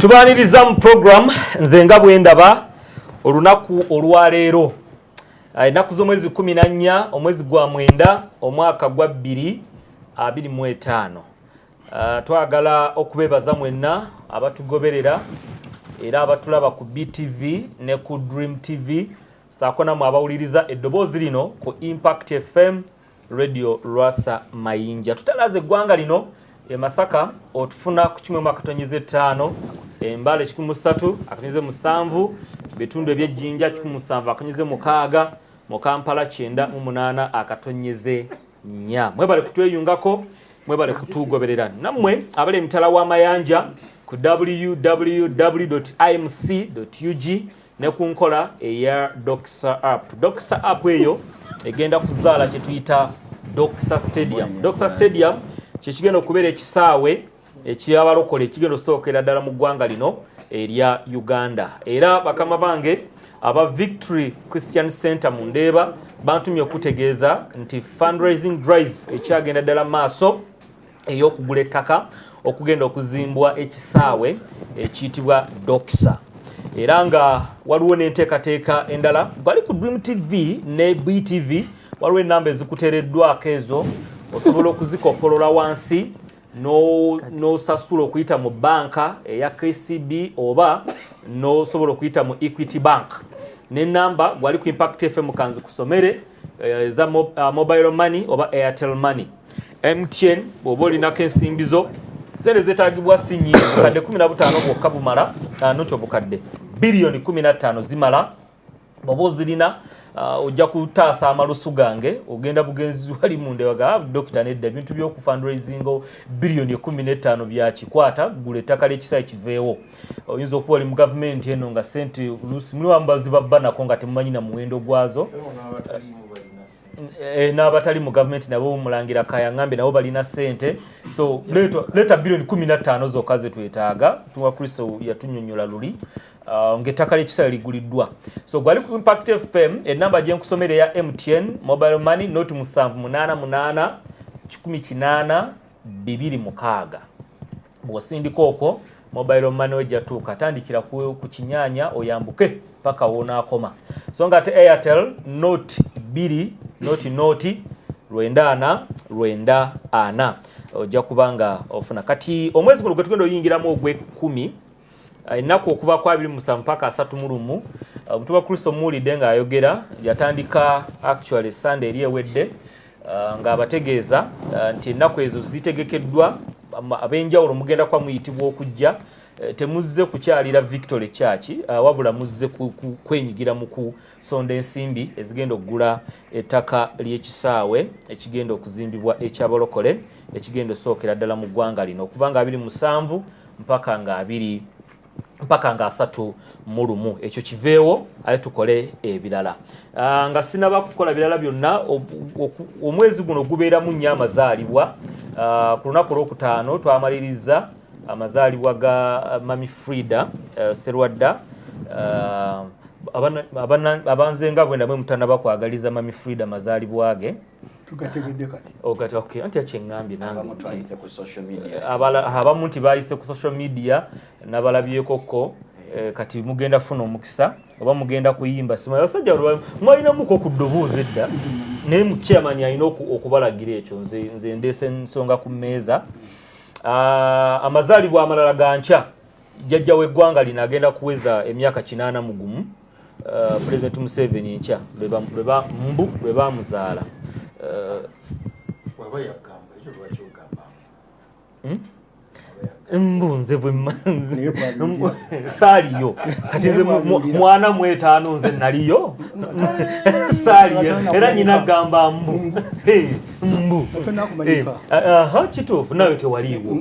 Tubaniriza mu program nze nga bwe ndaba olunaku olwaleero ennaku z'omwezi 14 omwezi gwa mwenda omwaka gwa 2025 twagala okubebaza mwenna abatugoberera era abatulaba ku BTV ne ku Dream TV saako namwe abawuliriza eddoboozi lino ku Impact FM Radio Rwasa Mayinja. Tutalaze eggwanga lino e Masaka otufuna ku 1.5 Mbale 13 akanyuze 7 bitundu eby'ejjinja 17 akanyuze 6 mu Kampala 9 akatonyeze 4. Mwebale kutweyungako, mwebale kutugoberera. Nammwe abali emitala w'amayanja ku www.imc.ug ne ku nkola eya Doxa app. Doxa app eyo egenda kuzaala kye tuyita Doxa Stadium. Doxa Stadium kyekigenda okubeera ekisaawe eky'abalokole ekigenda osookera ddala mu ggwanga lino erya Uganda. Era bakama bange aba Victory Christian Center mu Ndeeba bantumye okutegeeza nti fundraising drive ekyagenda ddala maaso ey'okugula ettaka okugenda okuzimbwa ekisaawe ekiyitibwa Doxa. Era nga waliwo n'enteekateeka endala bali ku Dream TV ne BTV waliwo ennamba ezikuteereddwako ezo osobola okuzikopolola wansi n'osasula okuyita mu banka eya KCB oba n'osobola okuyita mu Equity Bank. N'ennamba gwali ku Impact FM kanzi kusomere eza mobile money oba Airtel money. MTN bw'oba olinako ensimbizo zere zeetaagibwa si nnyingi bukadde 15 bwokka bumala nokyo bukadde biliyoni 15 zimala bw'oba ozirina ojja kutaasa amalusu gange ogenda bugenzi wali mu Ndebaga Dr. Nedda ebintu by'oku fundraising biliyoni 15 byakikwata gula ettaka ly'ekisaawe kiveewo. Oyinza okuba oli mu gavumenti eno nga sente oluusi muli wambazi babbanako nga temumanyi na muwendo gwazo. N'abatali mu gavumenti nabo mulangira Kaya ngambe nabo balina sente, so leta biliyoni 15 zokka ze twetaaga tuwa Kristo yatunnyonnyola luli ng'ettaka ly'ekisaawe liguliddwa. So gwali ku Impact FM ennamba gye nkusomere ya MTN mobile money noti 788 18 226 bw'osindika okwo mobile money wejjatuuka tandikira ku kinyanya oyambuke paka wonaakoma. So nga ate Airtel noti 2 noti 94 ojja kubanga ofuna kati omwezi guno gwe tugenda oyingiramu ogw'ekumi ennaku okuva ku 27 mpaka 31 omutuba Kristo muwulidde ng'ayogera yatandika actually Sunday eri ewedde ng'abategeeza nti ennaku ezo zitegekeddwa ab'enjawulo mugenda kwa muyitibwa okujja temuzze kukyalira Victory Church wabula muzze kwenyigira mu kusonda ensimbi ezigenda okugula ettaka ly'ekisaawe ekigenda okuzimbibwa ekyabalokole ekigenda osookera ddala mu ggwanga lino okuva nga 27 mpaka nga 31 ekyo kiveewo ale tukole ebirala nga sinaba kukola birala byonna. Omwezi guno gubeeramu nnyo amazaalibwa. Ku lunaku olwokutaano twamaliriza amazaalibwa ga Mami Frida Serwadda. Abanze nga bwenda mwe mutanaba kwagaliza Mami Frida amazaalibwa ge tugategedde kati okay anti akyengambye nange twayise ku social media abamu nti bayise ku social media nabalabyekoko kati mugenda funa omukisa oba mugenda kuyimba sima abasajja mwalinamuko ku ddoboozi edda naye mu chairman alina okubalagira ekyo nze ndeese ensonga ku mmeeza. Amazaalibwa amalala ganca jjajja w'eggwanga lino agenda kuweza emyaka 80 President Museveni nca lwe baamuzaala. Nze bwe saaliyo kati nze mwana 5 nze naliyo saaliyo era nyina gamba mbu kituufu nawe tewaliiwo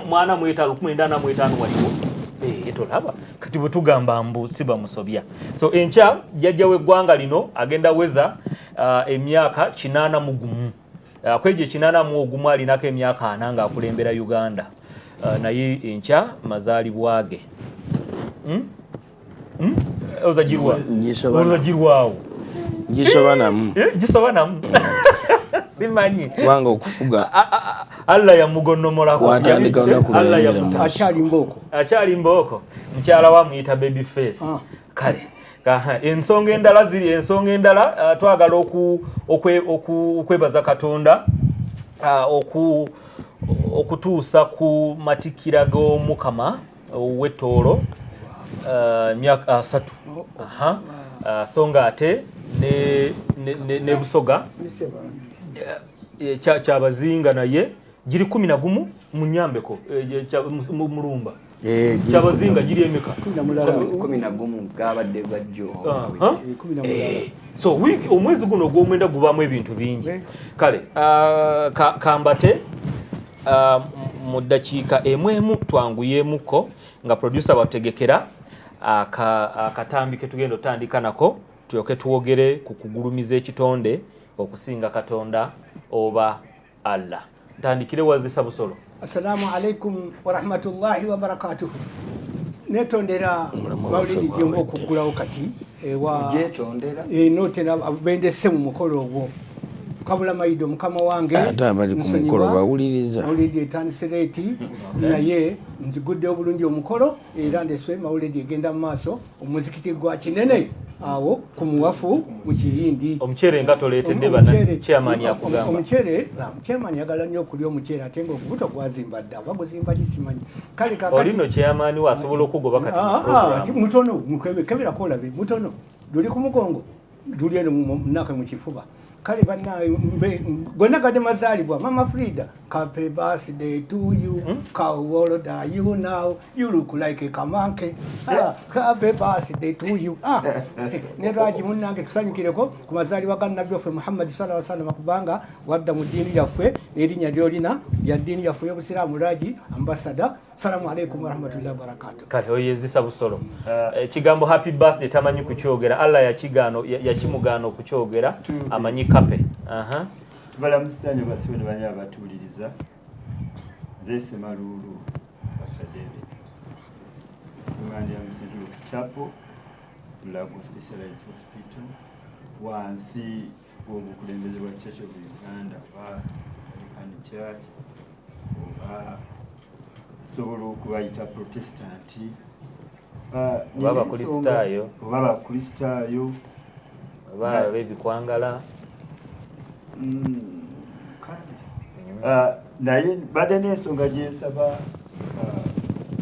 mwana 1985 waliwo tolaba kati bwe tugamba mbu si bamusobya. So enkya jjajja w'eggwanga lino agenda weza emyaka 81 kwejo 81 alinako emyaka 4 ng'akulembera Uganda. Naye enkya mazaalibwa ge ozagirwawo gisobanamu simanyi kubanga okufuga Allah yamugonnomolako akyali mboko mukyala wa muyita baby face kale ensonga endala twagala okwebaza Katonda okutuusa ku matikira g'Omukama w'ettoolo myaka 3 so nga ate ne Busoga kyabazinga naye giri 11 mu Nyambeko mu Mulumba kyabazinga giri emeka 11 gabadde bajjo so omwezi guno gw'omwenda gubamu ebintu bingi kale kambate mu ddakiika emu twanguyeemuko nga producer bategekera akatambi ke tugenda otandika nako tuyoke tuwogere ku kugulumiza ekitonde okusinga Katonda oba Allah. Ntandikire wazisa Busolo. Assalamu alaikum wa rahmatullahi wa barakatuh. Netondera mawulidi jembo okugulawo kati ewa notera bendese mu mukolo ogwo kabula maido mukama wange atabali ku mukolo bawuliriza mawulidi etandisireti naye nzigudde obulungi omukolo era ndeswe mawulidi egenda mu maaso omuzikiti gwa kinene awo ku muwafu mu Kiyindi omuchere nga toleetedde bana chairman yakugamba omuchere chairman yagala nnyo okulya omuchere ate nga ogubuto gwazimba dda waguzimba kisimanyi kale kakati olino chairman wasobola okugoba kati ati mutono mukebera kolabe mutono duli ku mugongo duli eno munaka mu kifuba kale bana gonna gade mazalibwa mama Frida happy birthday to you how old are you now you look like a kamanke happy birthday to you ne raji munnange tusanyukireko ku mazalibwa ga Nabbi waffe Muhammad sallallahu alaihi wasallam kubanga wadda mu dini yaffe n'erinnya lyolina ya dini yaffe y'Obusiraamu Raji ambassador. Assalamu alaikum wa rahmatullahi wa barakatuh. Kale oyezisa Busolo kigambo happy birthday tamanyi kukyogera Allah yakimugano kukyogera amanyi kape tubalamusanya basibe ne banya abatuliriza zese malulu basadebe umandi ya St. Chapel Lago Specialized Hospital wansi w'obukulembeze bwa Church of Uganda ba Anglican Church oba sobola okubayita Protestanti baba Kristaayo baba Kristaayo baba bebikwangala naye badde n'ensonga gyensaba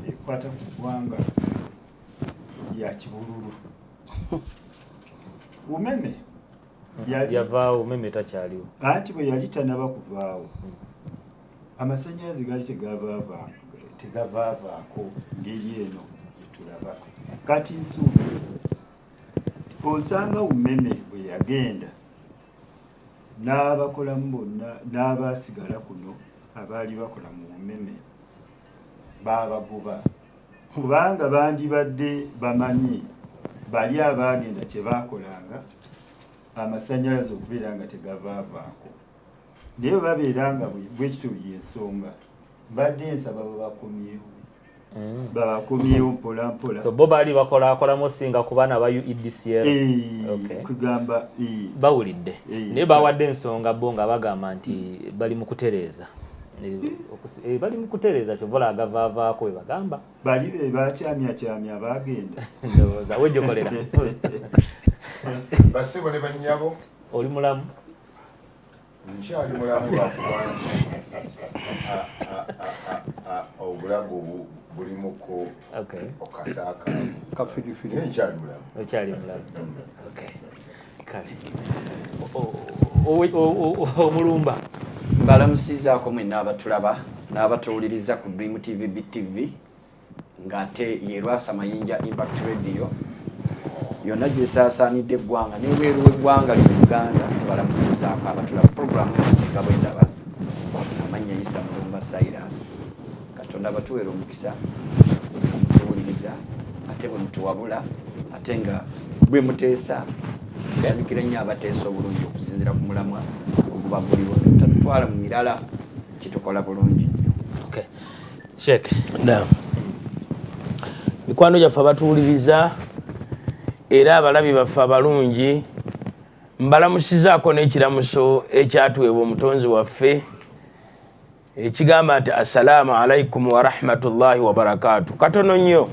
ekwata ku ggwanga ya Kibululu umeme yavaawo umeme takyaliwo anti bwe yali tanaba kuvaawo amasannyalaze gaali tegavaavaako ngeri eno gyetulaba kati nsuubi osanga umeme bwe yagenda n'abakolamu bonna n'abasigala kuno abaali bakola mu umeme baabagoba kubanga bandibadde bamanyi bali abaagenda kye baakolanga amasannyalaze okubeera nga tegavaavaako naye babeeranga bwekityo yensonga mbadde nsaba babakomyewo mpola mpola so bo baali bakolamu singa ku baana ba UEDCL kugamba bawulidde naye bawadde ensonga bo nga bagamba nti bali mu kutereeza bali mu kutereeza kyovola agavaavaako we bagamba bali be bakyamyakyamya baagenda ndowooza wejjokolera basibo ne bannyabo oli mulamu nkyali mulamu bakubanji obulago bulimuko okasaaka kafirifiri nkyali mulamu okyali mulamu kale omulumba mbalamusizaako mwe n'abatulaba n'abatuwuliriza ku Dream TV BTV ng'ate ye Lwasa Mayinja Impact Radio yonna gyesaasaanidde eggwanga n'ebweru w'eggwanga lino Uganda tubalamusizaako abatulaba puroguramu ezisinga bwendaba amannya Isa Mulumba Cyrus Katonda batuweera omukisa mutuwuliriza ate bwe mutuwabula ate nga bwe muteesa tusanyukira nnyo abateesa obulungi okusinziira ku mulamwa oguba guliwo tatutwala mu mirala kitukola bulungi nnyo. Sheikh mikwano gyaffe abatuwuliriza era abalabi baffe abalungi mbalamusizaako n'ekiramuso ekyatuweebwa omutonzi waffe ekigamba nti assalaamu alaikum wa rahmatullahi wa barakatuh. Katono nnyo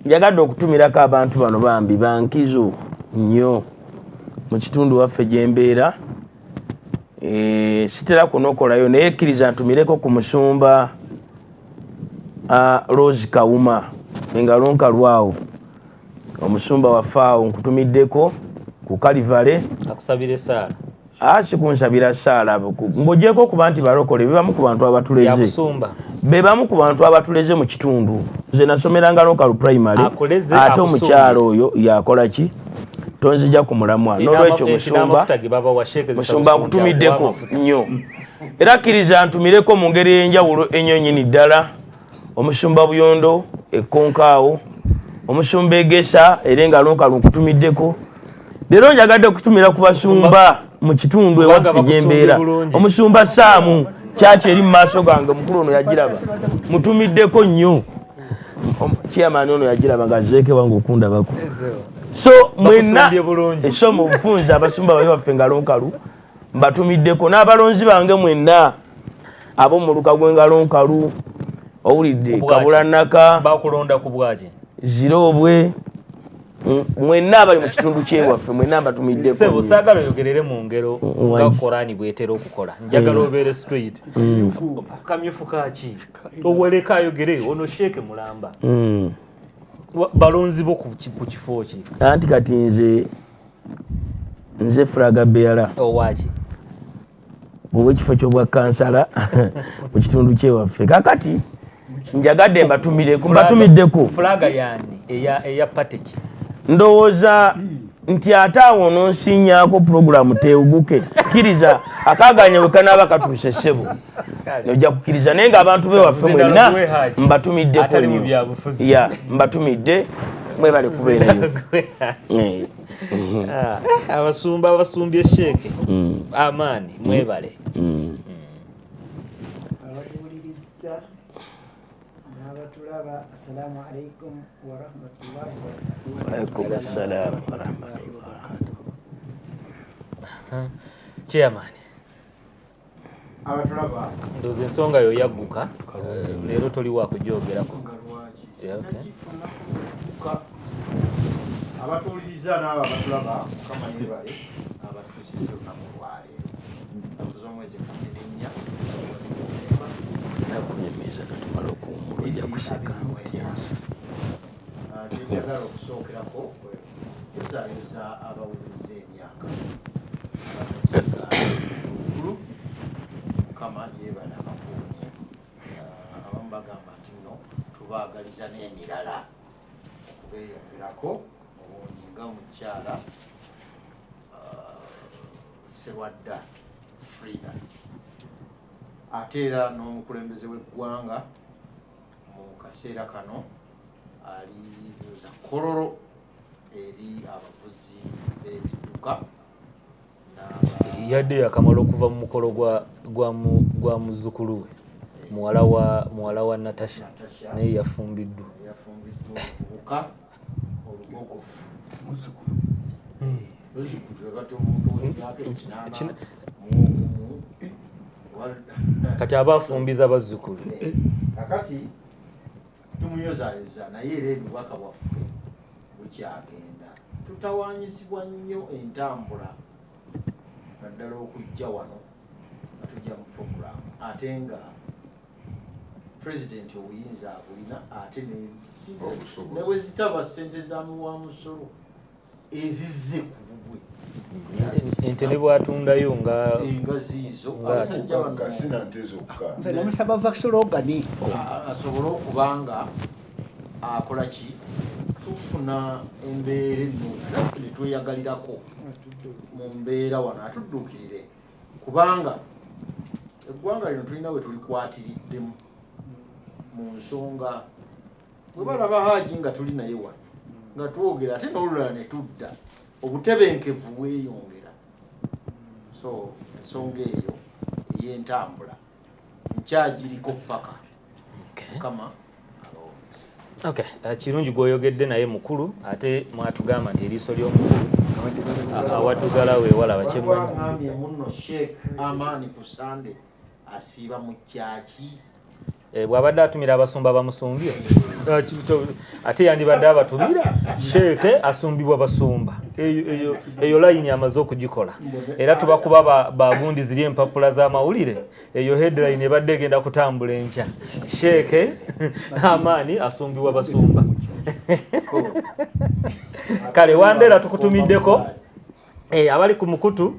njagadde okutumirako abantu bano bambi bankizo nnyo mu kitundu waffe gye mbeera. Sitera kunokolayo naye kkiriza ntumireko ku musumba Rose Kawuma engalo nkalwawo, omusumba waffe awo nkutumiddeko ku Kalivale akusabire saala. Sikunsabira saala ng'ogyeko okuba nti balokole bebamu ku bantu abatuleze, bebamu ku bantu abatuleze mu kitundu. Nze nasomeranga local primary ate omukyalo oyo yakola ki tonzija ku mulamwa. N'olwekyo musumba nkutumiddeko nnyo era kkiriza ntumireko mu ngeri ey'enjawulo ennyo nnyini ddala. Omusumba Buyondo ekkonkaawo, omusumba Egesa era engalo nkalu nkutumiddeko. Leero njagadde okutumira ku basumba mu kitundu ewaffe gye mbeera. Omusumba Saamu kyaki eri mu maaso gange, mukulu ono yagiraba mutumiddeko nnyo. Chairman ono yagiraba nga zeeke wange okundabako. So mwenna essomo obufunza abasumba bayo baffe engalo nkalu mbatumiddeko, n'abalonzi bange mwenna ab'omu luka gw'engalo nkalu owulidde Kabulanaka bakulonda ku bwaje Zirobwe mwenna abali mu kitundu kyewaffe mwenna mbatumiddeko. Sebo saagala oyogerere mu ngero nga Korani bwetera okukola, njagala obeere straight. Kamyufu kaki oweleka ayogere ono Sheikh Mulamba balonzi bo ku kifo ki anti kati nze Furaga Beala owaki ow'ekifo ky'obwa kansala mu kitundu kyewaffe kakati njagadde mbatumiddeko. Fulaga yani eya pateki ndowooza nti ate awo ononsinyaako puroguramu teeguke kkiriza akaganya bwe kanaaba katuuse ssebo ojja kukkiriza naye ng'abantu bewaffe mwenna mbatumiddeko nnyo. Mbatumidde mwebale kubeerayo. Abasumba abasumbye Sheikh Amaani mwebale. Assalamu alaikum wa rahmatullahi wa barakatuh. Wa alaikum assalam wa rahmatullahi. Chairman abatulaba ndoze ensonga yo yagguka leero toli wa kujoogerako. abatuuliriza n'abo abatulaba kama yebale abatuusiza olunaku lwaleero z'omwezi kaminenya nakunyumiza katumala okuwumula ojja kuseka mutyansa. Njagala okusookerako ezaayoza abawezezza emyaka kulu mukama yeebala abakuumye. Abamu bagamba nti nno tubaagaliza n'emirala okubeeyongerako obundi nga mukyala Serwadda Frida ate era n'omukulembeze w'eggwanga mu kaseera kano aliza kororo eri abavuzi b'ebidduka yadde akamala okuva mu mukolo gwa muzzukulu we muwala wa Natasha naye yafumbiddwa obuvubuka olugogofu muzzukulu kati omuntu w'emyaka ekinaana kati aba afumbiza bazzukulu. kakati tumuyozaayoza naye era ebibaka bwaffe bukyagenda. Tutawanyizibwa nnyo entambula naddala okujja wano nga tujja mu programu ate nga pulezidenti obuyinza abulina ate ne bwe zitaba ssente za muwamusolo ezizze ku bubwe ente ne bwatundayo nga ziizo nze namusaba vaxologani asobole okubanga akola ki tufuna embeera enno ne tweyagalirako mu mbeera wano atudduukirire kubanga eggwanga lino tulina we tulikwatiriddemu mu nsonga bwe balaba Haaji nga tuli naye wano nga twogera ate n'olulala ne tudda obutebenkevu bweyongera. So ensonga eyo ey'entambula nkyagiriko paka kama kirungi gw'oyogedde naye mukulu ate mwatugamba nti eriiso ly'omukulu awaddugala weewala bakyemanyi munno Sheikh Amaani ku Sande asiiba mu kyaki bw'abadde atumira abasumba bamusumbye ate yandibadde abatumira sheeke asumbibwa basumba eyo layini amaze okugikola era tubakuba bagundi ziri empapula z'amawulire eyo headline ebadde egenda kutambula enkya sheeke amaani asumbibwa basumba kale Wandera tukutumiddeko abali ku mukutu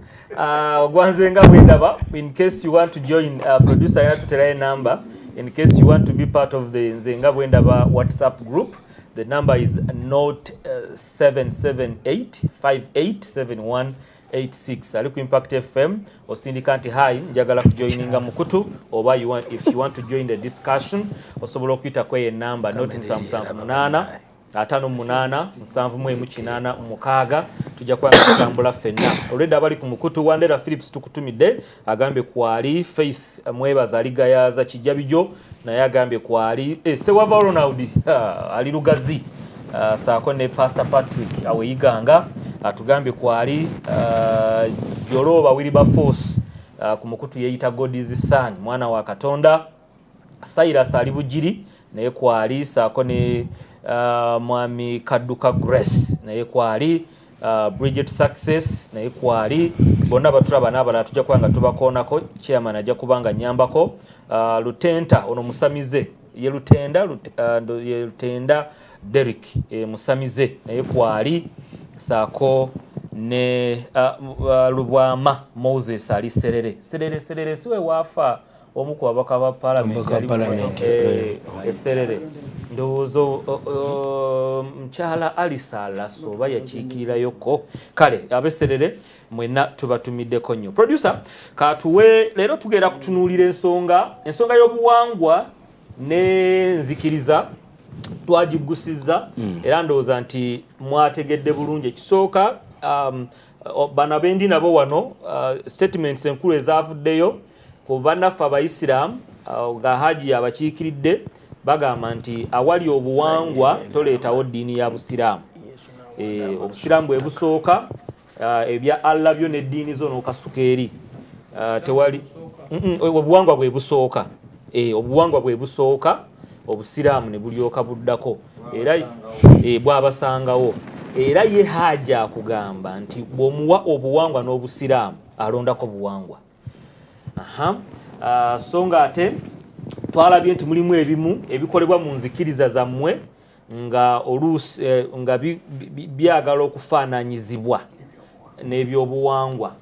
ogwanze nga bwendaba in case you want to join producer yatuterayo number in case you want to be part of the Nzenga Bwendaba WhatsApp group. The number is note 778587186. Aliku Impact FM osindika high njagala kujoininga mukutu oba if you want to join the discussion osobola okuyita kwe number note 778 58 tujja kwatambula fenna already abali ku mukutu Wandera Philips tukutumidde agambe kwali Faith mwebaza aligayaza kijjabijo naye agambe kwali Sewava Ronald ali Lugazi saako ne Pastor Patrick aweyiganga atugambe kwali Joloba Wiliba Force ku mukutu yeyita God is Son mwana wa Katonda Cyrus ali Bujiri naye kwali saako ne mwami Kaduka Grace naye kwali Bridget Success naye kwali bonna batulaba n'abalala tujja kwanga tubakoonako chairman ajja kubanga nyambako Lutenta ono musamize ye Lutenda Derek musamize naye kwali saako ne Lubwama Moses ali Serere siwe wafa omuku abaka ba parliament Serere ndowoozo mchala alisala soba yakiikirira yoko kale abeserere mwena tubatumiddeko nnyo producer katuwe leero tugenda kutunuulira ensonga y'obuwangwa ne nzikiriza twagigusiza era ndowooza nti mwategedde bulungi ekisooka bano bendi nabo wano statements enkulu ezavuddeyo ku bannaffe abayisiraamu nga haji abakiikiridde bagamba nti awali obuwangwa toleetawo ddiini ya busiraamu obusiraamu bwe busooka ebya Allah byo n'eddiini zo n'okasuka eri tewali obuwangwa bwe busooka obuwangwa bwe busooka obusiraamu ne bulyoka buddako era bwabasangawo era ye haji akugamba nti bw'omuwa obuwangwa n'obusiraamu alondako buwangwa so nga ate twalabye nti mulimu ebimu ebikolebwa mu nzikiriza zammwe nga oluusi nga byagala okufaananyizibwa n'ebyobuwangwa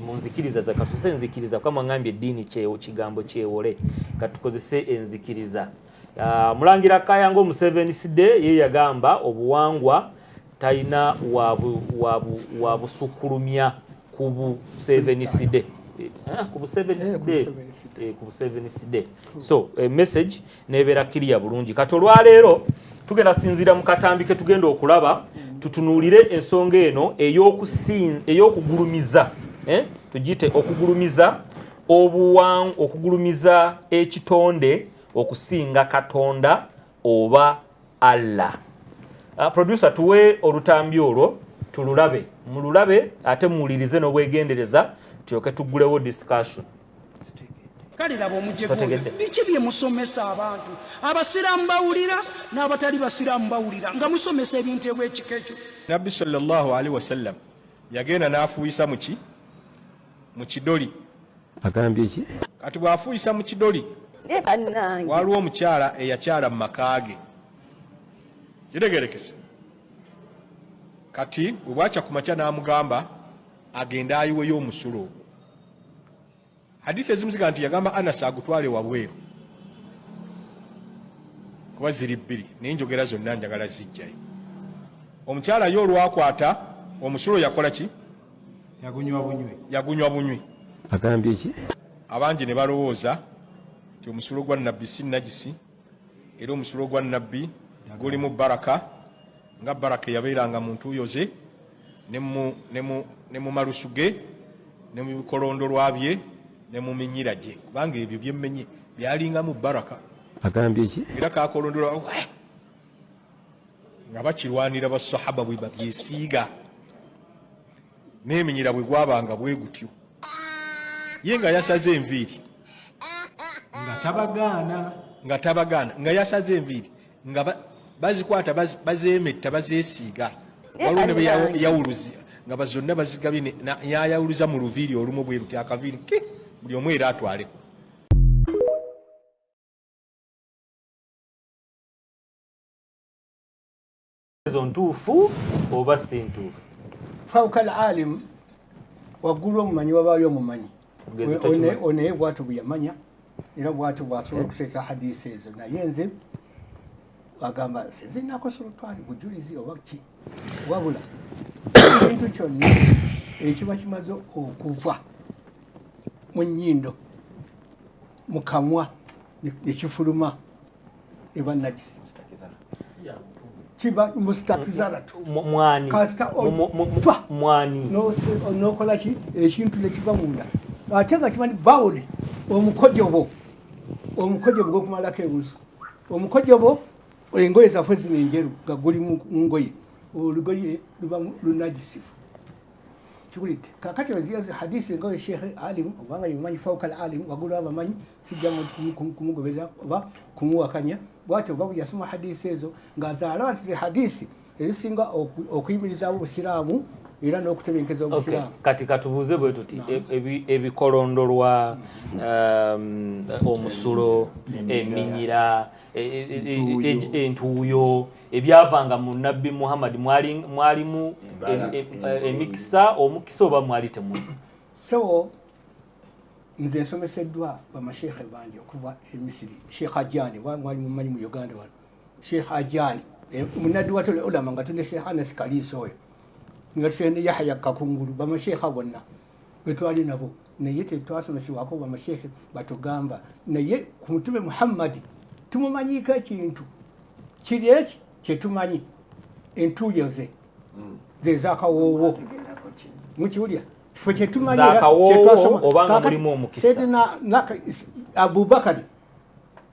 mu nzikiriza zakasose enzikiriza kwa mwangambye eddiini kigambo kyewole katukozese enzikiriza mulangira Kayango Museveni ye yagamba obuwangwa talina wabusukkulumya ku Museveni ku Museveni so message nebeera kiriya bulungi kati olwaleero tugenda sinzira mu katambi ke tugenda okulaba tutunuulire ensonga eno ey'okugulumiza tugite okugulumiza okugulumiza ekitonde okusinga Katonda oba Allah. Producer tuwe olutambi olwo tululabe mululabe ate muwulirize n'obwegendereza tyoke tugulewo discussion. Kale labo mujjeko biki bye musomesa abantu abasiraamu bawulira n'abatali basiraamu bawulira nga musomesa ebintu eby'ekikejo. Nabbi sallallahu alaihi wasallam yagenda n'afuuyisa mu kidoli. Agambye ki? Kati bw'afuuyisa mu kidoli waliwo omukyala eyakyala mu makaage kitegeerekese. Kati bwe bwakya ku makya n'amugamba agenda ayiweyo omusulo. Hadithi ezimu ziga nti yagamba Anas agutwale wabweru kuba ziri bbiri naye njogera zonna njagala zijjayo. Omukyala yo olwakwata omusulo yakola ki? Yagunywa bunywi. Agambye ki? Abangi ne balowooza nti omusulo gwa nabbi si najisi era omusulo gwa nabbi gulimu baraka nga baraka yabeeranga muntu yoze ne mu malusu ge ne mu bikolondolwa bye ne mu minyira gye kubanga ebyo byemmenye byalinga mu baraka. Agambye ki? Era kakolondolwa nga bakirwanira basahaba bwe babyesiiga n'eminyira bwe gwabanga bwe gutyo ye nga yasaze enviiri nga tabagaana nga yasaze enviiri nga bazikwata bazeemetta bazeesiiga waliwo ne yawuluzi nga bazonna bazigabye yayawuluza mu luviiri olumu bwe luti akaviiri buli omu era atwaleko. Ntuufu oba si ntuufu? Fawqa al-alim waggulu omumanyi wabaayo omumanyi onaye bwatu bwe yamanya era bwatu bwasobola okuteesa hadisi ezo naye nze agamba sezinako sulutwali bujulizi oba ki wabula ekintu kyonna ekiba kimaze okuva mu nnyindo mu kamwa nekifuluma eba najisi kiba mustakizaratu mwani nokola ki ekintu nekiva munda ate nga kimanyi bawuli omukojobo gwokumalako ebusu omukojobo engoye zaffe zino enjeru nga guli mu ngoye olugoye luba lunajisifu kiwulidde kakati weziyazi hadisi engoye shekhe alim obanga yimanyi fawqa al-alim wagulu abamanyi sijja kumugoberera oba kumuwakanya bwati oba yasoma hadisi ezo ng'azaala nti hadisi ezisinga okuyimirizaawo obusiraamu era n'okutebenkeza obusiraamu. Kati katubuuze bwe tuti ebikolondolwa omusulo eminyira entuuyo ebyavanga mu nabbi Muhammad mwalimu emikisa omukisa oba mwali temuli? So nze nsomeseddwa bamasheekhe bangi okuva emisiri. Sheekh Ajani mwali mumanyi mu Uganda wano, Sheekh Ajani munadduwatul ulama nga tune Sheekh Anas Kaliso oyo nga tusene Yahya Kakungulu bamasheekha bonna betwali nabo naye tetwasomesebwako bamasheekhe batugamba naye ku mutume Muhammad tumumanyiko ekintu kiri eki kyetumanyi entuuyo ze zakawoowo mukiwulya ffe kyetumanyira obanga mulimu omukisa. Sayyidina Abubakari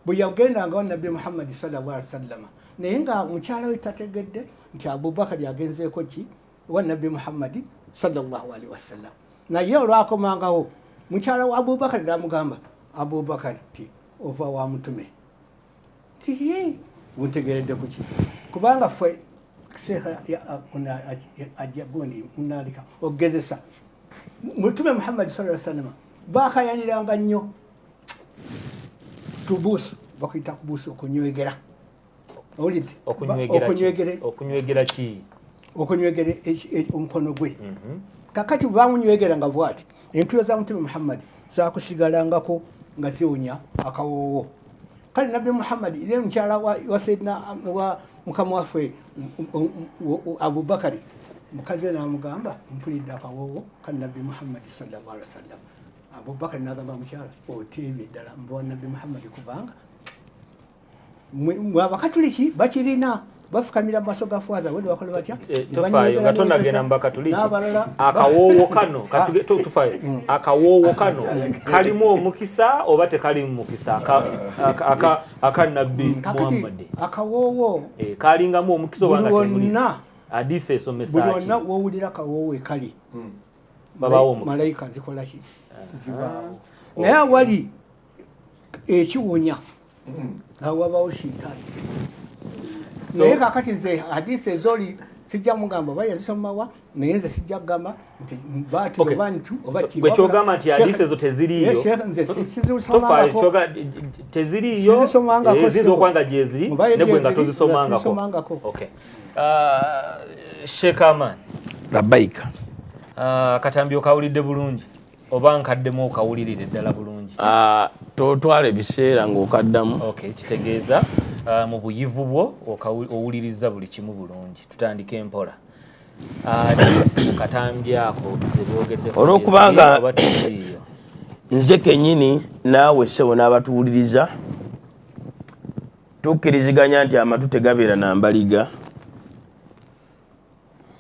bwe yagendanga wa Nabbi Muhammad sallallahu alaihi wasallam naye nga mukyala we tategedde nti Abubakari agenzeeko ki wa Nabbi Muhammad sallallahu alaihi wasallam naye olwakomangawo mukyala wa Abubakari namugamba Abubakari ti ova wa mutume ti untegeredde kuki kubanga ffe ajja gundi munalika ogezesa mutume Muhammad sallallahu alaihi wasallam bakayaniranga nnyo tubuusu bakuyita kubuusu okunywegera olidde okunywegera ki okunywegera omukono gwe kakati bamunywegera nga bwati entuyo za mutume Muhammad zakusigalangako nga ziwonya akawoowo kale Nabbi Muhammad ile mchala wa Sayyidina wa mukama waffe Abubakari mukazi namugamba mpulidde akawoowo kale Nabbi Muhammad sallallahu alaihi wasallam Abubakari nagamba mukyala otebye ddala mbwa Nabbi Muhammad kubanga abakatuliki bakirina bafukamira mu maaso ga fwaza bwe bakola batya tofayo nga tonagenda mu bakatuliki akawoowo kano tufayo akawoowo kano kalimu omukisa oba tekalimu mukisa aka Nabbi Muhammad akawoowo kalingamu omukisa oba nga temuli hadisi esomesa buli wonna wowulira akawoowo ekali malayika zikola ki zibaawo naye awali ekiwonya awabawo shitani naye kakati nze hadisi ezoli sijja mugamba oba yazisomawa naye nze sijja kugamba nti bati oba ntu oba ki gwe kyogamba nti hadisi ezo teziriyo teziriyo zizokwanga gyeziri negwe nga tozisomangako. Sheikh Aman Rabaika Katambi okawulidde bulungi oba nkaddemu okawulirire ddala bulungi? Totwala ebiseera ng'okaddamu. Kitegeeza mu buyivu bwo owuliriza buli kimu bulungi. Tutandike empola. Mu katambi ako ze boogedde olw'okubanga nze kennyini naawe ssebo n'abatuwuliriza tukkiriziganya nti amatu tegabeera nambaliga.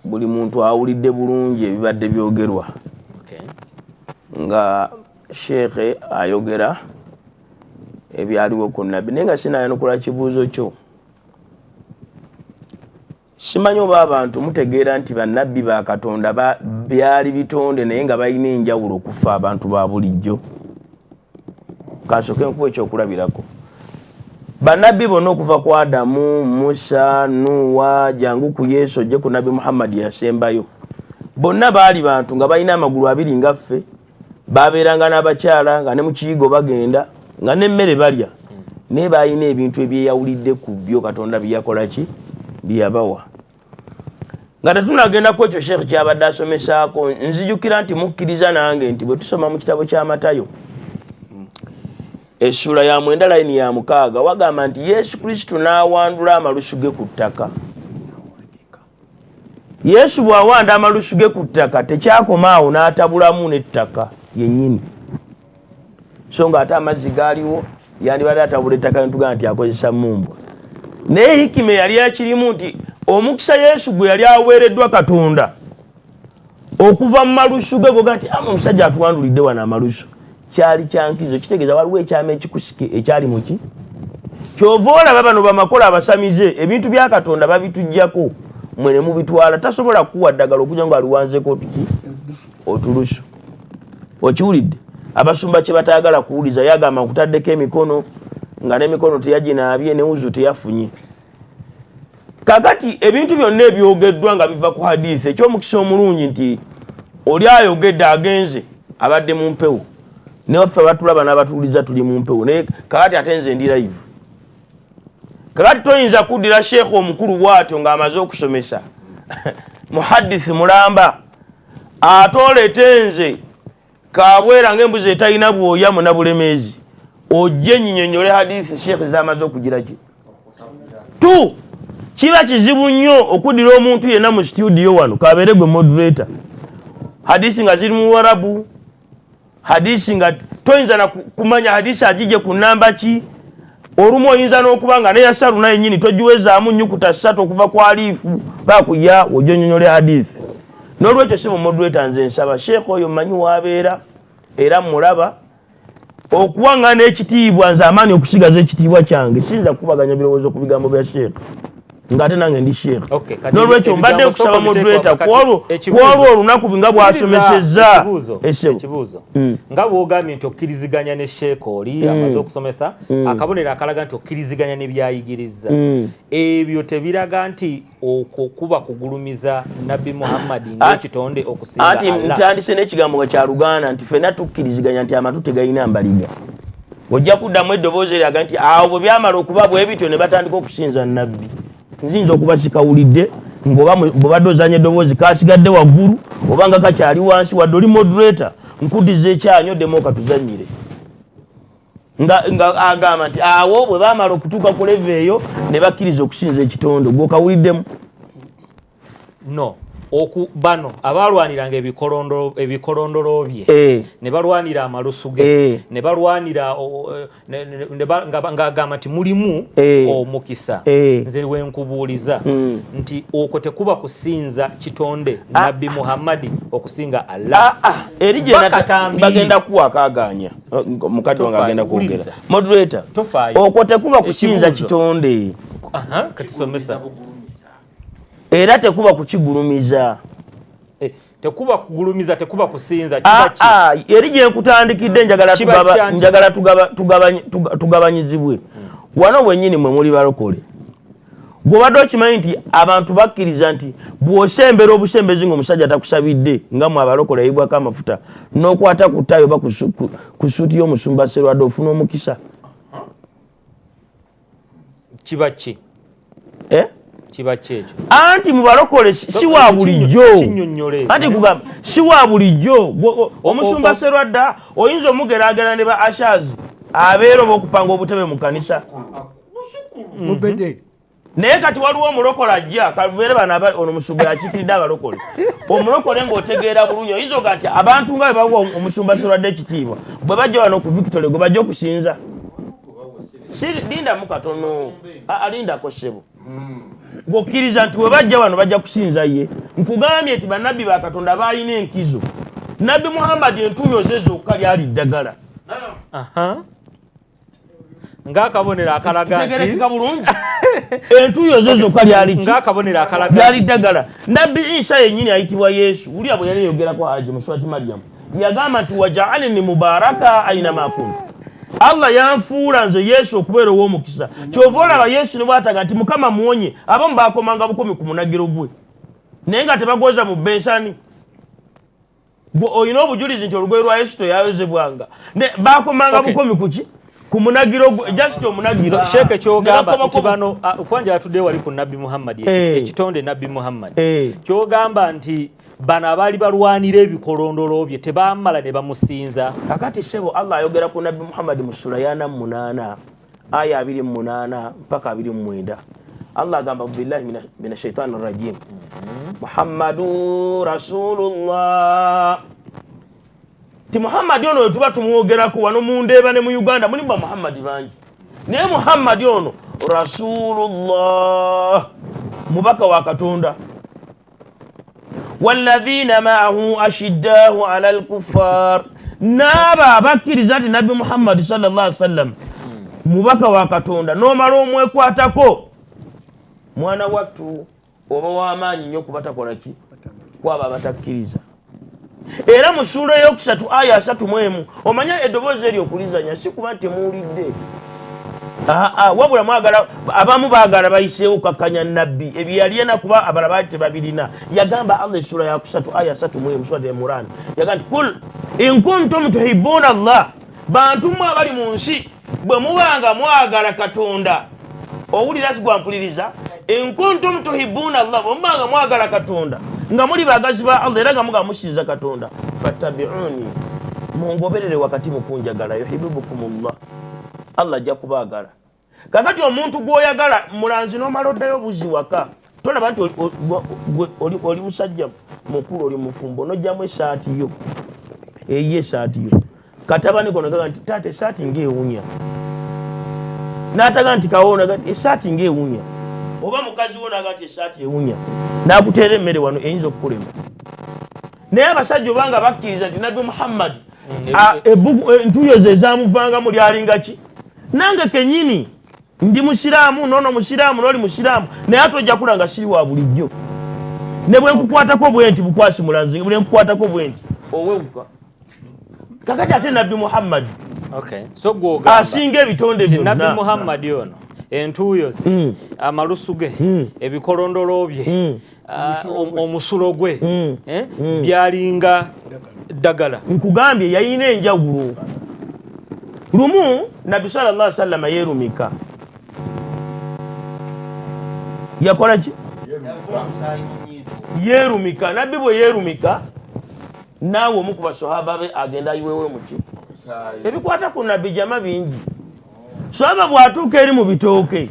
Buli muntu awulidde bulungi ebibadde byogerwa nga Sheikh ayogera ebyaliwo ku Nabbi naye nga sinayanukula kibuuzo kyo. Simanyi oba abantu mutegeera nti bannabbi ba Katonda byali bitonde naye nga balina enjawulo okufa abantu ba bulijjo. kansoke nkuwa ekyokulabirako. Bannabbi bonna okuva ku Adamu, Musa, Nuwa, jangu ku Yesu ojje ku Nabbi Muhammad yasembayo. Bonna baali bantu nga balina amagulu abiri nga ffe, babeeranga n'abakyala nga ne mu kiyigo bagenda nga n'emmere balya. Naye balina ebintu ebyeyawulidde ku byo Katonda byeyakola ki byeyabawa. Nga tetunagenda ku ekyo Sheikh kyabadde asomesaako, nzijukira nti mukkiriza nange nti bwe tusoma mu kitabo kya Matayo essula ya 9 layini ya 6 wagamba nti Yesu Kristo n'awandula amalusu ge ku ttaka. Yesu bw'awanda amalusu ge ku ttaka tekyakomaawo n'atabulamu n'ettaka yennyini. So nga ate amazzi gaaliwo yandibadde atabula ettaka ntugaa nti akozesa mumbwa. Naye hikima yali akirimu nti omukisa Yesu gwe yali aweereddwa Katonda okuva mu malusu ge goga nti omusajja atuwandulidde wano amalusu kyali kyankizo. Kitegeeza waliwo ekyama ekikusike ekyali muki kyova olaba bano bamakola abasamize ebintu bya Katonda babitujjako mwene mubitwala tasobola kuwa ddagala okuja nga aliwanzeko otuki otulusu. Okiwulidde abasumba kye bataagala kuwuliza yagamba nkutaddeko emikono nga n'emikono teyaginaabye newuzu teyafunye. Kakati ebintu byonna ebyogeddwa nga biva ku hadisi ekyomukisa omulungi nti oli ayogedde agenze abadde mu mpewo newaffe batulaba n'abatuuliza tuli mu mpewo naye kakati ate nze ndi live. Kakati toyinza kuddira sheekhu omukulu bw'atyo ng'amaze okusomesa muhaddisi mulamba ate oleete nze kabwera ng'embuzi etalina bwoya muna bulemeezi ojje nyinyonyole hadisi sheekhu z'amaze okugira ki tu. Kiba kizibu nnyo okuddira omuntu yenna mu studio wano kabeere gwe moderator hadisi nga ziri mu Warabu, hadisi nga toyinza na kumanya hadisi agije ku namba ki. Olumu oyinza n'okuba nga neyasaluna yennyini togiwezaamu nnyukuta 3 okuva ku alifu bakuya ojonyonyole hadisi. N'olwekyo si mu moderator nze nsaba sheekh oyo mmanyi waabeera era mulaba okuwaŋŋaana ekitiibwa nze amaanyi okusigaza ekitiibwa kyange siyinza kukubaganya birowoozo ku bigambo bya sheekh ngate nange ndi sheekh. N'olwekyo mbadde nkusaba moderator kwolwo olunaku nga bw'asomesezza ekibuuzo nga bw'ogambye nti okkiriziganya ne sheekh oli amaze okusomesa akabonero akalaga nti okkiriziganya ne byayigiriza ebyo tebiraga nti okuba kugulumiza Nabbi Muhammad ng'ekitonde okusinga Allah. Anti ntandise n'ekigambo nga kya Luganda nti ffenna tukkiriziganya nti amatu tegayina mbaliga. Ojja kuddamu eddoboozi eryaga nti awo bwe byamala okuba bwe bityo ne batandika okusinza Nabbi. Nzinza okuba sikawulidde ngoba bwe badde ozanya eddoboozi kasigadde waggulu oba nga kakyali wansi wadde oli moderator nkuddiza ekyanyoddemu okatuzanyire nga agamba nti awo bwe baamala okutuuka ku leve eyo ne bakkiriza okusinza ekitonde gwokawuliddemu. No bano abalwaniranga ebikolondolo bye ne balwanira amalusu ge ne balwanira ng'agamba nti mulimu omukisa. Nze wenkubuuliza nti okwo tekuba kusinza kitonde Nabbi Muhammad okusinga Allah. Eri gye bagenda kuwakaaganya mukadde wange agenda kwogera moderator okwo tekuba kusinza kitonde katisomesa era tekuba kukigulumiza. Tekuba kugulumiza tekuba kusinza eri gye nkutandikidde njagala tugabanyizibwe wano bwennyini mwe muli balokole. Gwobadde okimanyi nti abantu bakkiriza nti bw'osembera obusembezi ng'omusajja takusabidde nga mwe abalokole ayibwako amafuta n'okwata ku ttayo oba ku suuti y'omusumba Sserwadde ofuna omukisa. Kiba ki? Kiba kyekyo anti mu balokole si wa bulijjo. Anti kugamba si wa bulijjo. Omusumba Sserwadde oyinza omugeragera ne ba Ashazi abeera oba okupanga obutebe mu kanisa mubede. Naye kati waliwo omulokole ajja kabeere bano ono omusumba yakitiridde abalokole omulokole ng'otegeera bulungi oyinza oga nti abantu nga bwe bawa omusumba Sserwadde ekitiibwa bwe bajja wano ku Victoria gwe bajja okusinza. Lindamu katono alindako ssebo gwokkiriza nti we bajja wano bajja kusinza ye. Nkugambye nti bannabbi ba Katonda baalina enkizo. Nabbi Muhammad entuuyo ze zokka lyali ddagala. Ng'akabonero akalaga nti bulungi entuuyo ze zokka ng'akabonero akalaga lyali ddagala. Nabbi Isa yennyini ayitibwa Yesu wulira bwe yali yogerako Haji mu Surati Maryam yagamba nti waja'alni mubaraka aina ma kuntu Allah yanfuula nze Yesu okubeera ow'omukisa kyova olaba Yesu ne bw'ataga nti Mukama muwonye abamu baakomanga bukomi ku munagiro gwe naye nga tebagwoza mu bensani olina obujulizi nti olugoye lwa Yesu toyayozebwanga baakomanga bukomi kuki ku munagiro just omunagiro sheke kyogamba nti bano kwanja atudde wali ku Nabbi Muhammad ekitonde Nabbi Muhammad kyogamba nti bano abaali balwanira ebikolondolo bye tebamala ne bamusinza kakati sebo Allah ayogera ku Nabbi Muhammad mu sura ya 8 aya 28 mpaka 29 Allah agamba billahi minash shaitani rajim Muhammadur Rasulullah ti Muhammad ono tuba tumwogerako wano mu Ndeeba ne mu Uganda muli ba Muhammad bangi naye Muhammad ono Rasulullah mubaka wa Katonda walladhina ma'ahu ashiddahu 'ala al-kuffar naba bakiriza ati Nabbi Muhammad sallallahu alaihi wasallam mubaka wa Katonda nomala omwekwatako mwana wattu oba w'amaanyi nnyo kubatakola ki kwaba abatakiriza era mu sura y'okusatu aya 3 omanya eddoboozi eryo okulizanya si kuba temuwulidde wabula mwagala abamu baagala bayiseewo kakkanya nabbi ebyo yalina kuba abala baali tebabirina yagamba Allah sura ya 3 aya 3 sura Imran yagamba nti kul in kuntum tuhibbuna Allah bantu mmwe abali mu nsi bwe mubanga mwagala Katonda owulira sigwampuliriza in kuntum tuhibbuna Allah bwe mubanga mwagala Katonda nga muli bagazi ba Allah era nga muga musinza Katonda fattabi'uni mungoberere wakati mukunjagala yuhibbukumullah Allah ajja kubaagala kakati omuntu gwoyagala mulanzi n'omala oddayo buzi waka tolaba nti oli musajja mukulu oli mufumbo nojjamu esaati yo eyi esaati yo katabani kono gaga nti taata esaati ng'ewunya n'ataga nti kawoona gati esaati ng'ewunya oba mukazi wo naga nti esaati ewunya n'akuteera emmere wano eyinza okukulema naye abasajja obanga bakkiriza nti Nabbi Muhammad entuyo ze ezamuvanga mu lyalinga ki nange kenyini ndi musiraamu nono musiraamu noli musiraamu naye ate ojja kulanga siri wa bulijjo ne bwe nkukwatako bwenti bukwasi mulanzi bwe nkukwatako bwenti owewuka kakati ate Nabbi Muhammad so gwogamba asinga ebitonde byonna Nabbi Muhammad ono entuuyo ze amalusu ge ebikolondolo bye omusulo gwe byalinga ddagala nkugambye yayina enjawulo lumu Nabbi sallallahu alaihi wasallam yerumika yakola ki yerumika Nabbi bwe yerumika naawe omu ku basahaba be agenda ayiwewe muki ebikwata ku Nabbi jama bingi sahaba bwatuuka eri mu bitooke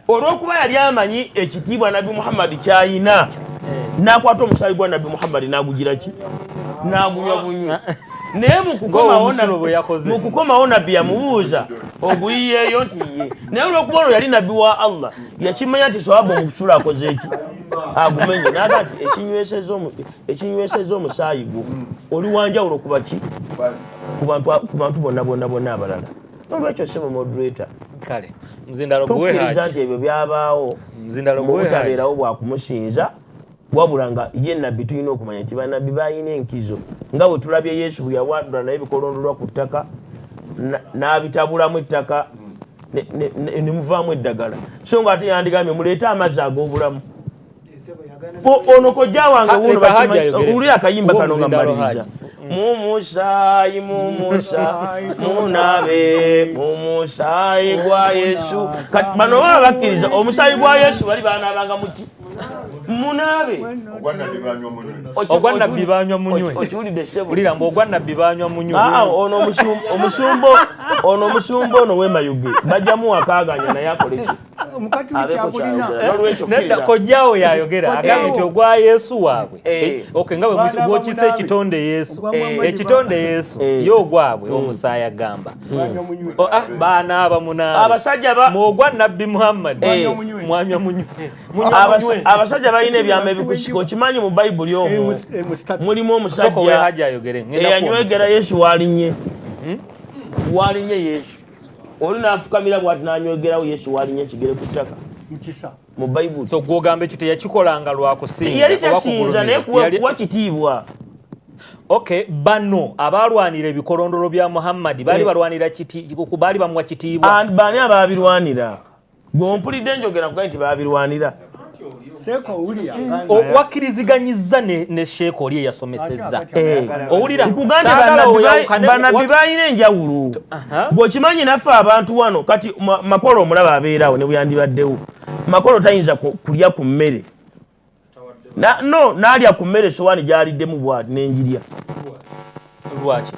olw'okuba yali amanyi ekitiibwa Nabbi Muhammad kyayina n'akwata omusaayi gwa Nabbi Muhammad n'agugira ki n'agunywa bunywa naye mukukomawo Nabbi yamubuuza oguyiyeeyo nti ye naye olw'okuba ono yali Nabbi wa Allah yakimanya nti sahaba omusula akoze eki agumenye naga nti ekinyweseza omusaayi gwo oli wanjawulo kuba ki ku bantu bonna abalala olwekyo sebo moderator kale mzindalo gwe haji nti ebyo byabaawo mubutabeerawo bwakumusinza wabula nga ye Nabbi tulina okumanya nti bannabbi balina enkizo nga bwe tulabye Yesu bwe yawadula naye bikolondolwa ku ttaka n'abitabulamu ettaka ne muvaamu eddagala so nga ate yandigambye muleete amazzi ag'obulamu ono kojja wange wuuli akayimba kano nga mmaliriza mumusayi munabe mumusayi gwa Yesu kati bano baba bakkiriza omusayi gwa Yesu bali baanaabanga muki munabe ogwa Nabbi banywa munywe ulira mbu ogwa Nabbi banywa munywe ono omusumba ono w'emayuge bajjamu wakaaganya naye akoleki nedda kojjaawo yayogera agambye nti ogwa Yesu waabwe nga bwokisa ekitonde Yesu ekitonde Yesu yo ogwabwe omusaayi agamba baanaaba munaaba mwogwa Nabbi Muhammad mwanywa munywe abasajja balina ebyama ebikusika okimanyi mu Bayibuli omwo mulimu omusajja eyanywegera Yesu walinye Yesu oli n'afukamira bw'ati n'anywegerawo Yesu walinye ekigere ku ttaka mu Bayibuli so gwogamba ekyo teyakikolanga lwa kusinza yali tasinza naye kuwa kitiibwa Okay, bano abalwanira ebikolondolo bya Muhammad bali balwanira kiti kubali bamwa kitiibwa. And bani ababirwanira. Gompulidde njogera kuga nti babirwanira. Seko Ulia. Wakiriziganyiza ne Sheikh oli yasomesezza. Owulira kuganda bannabbi balina enjawulo. Bw'okimanyi naffe abantu wano kati makolo omulaba abeerawo ne buyandibaddewo. Makolo tayinza kulya ku mmere. N'alya ku mmere sowaani gy'aliddemu bw'ati n'enjirya. Lwaki?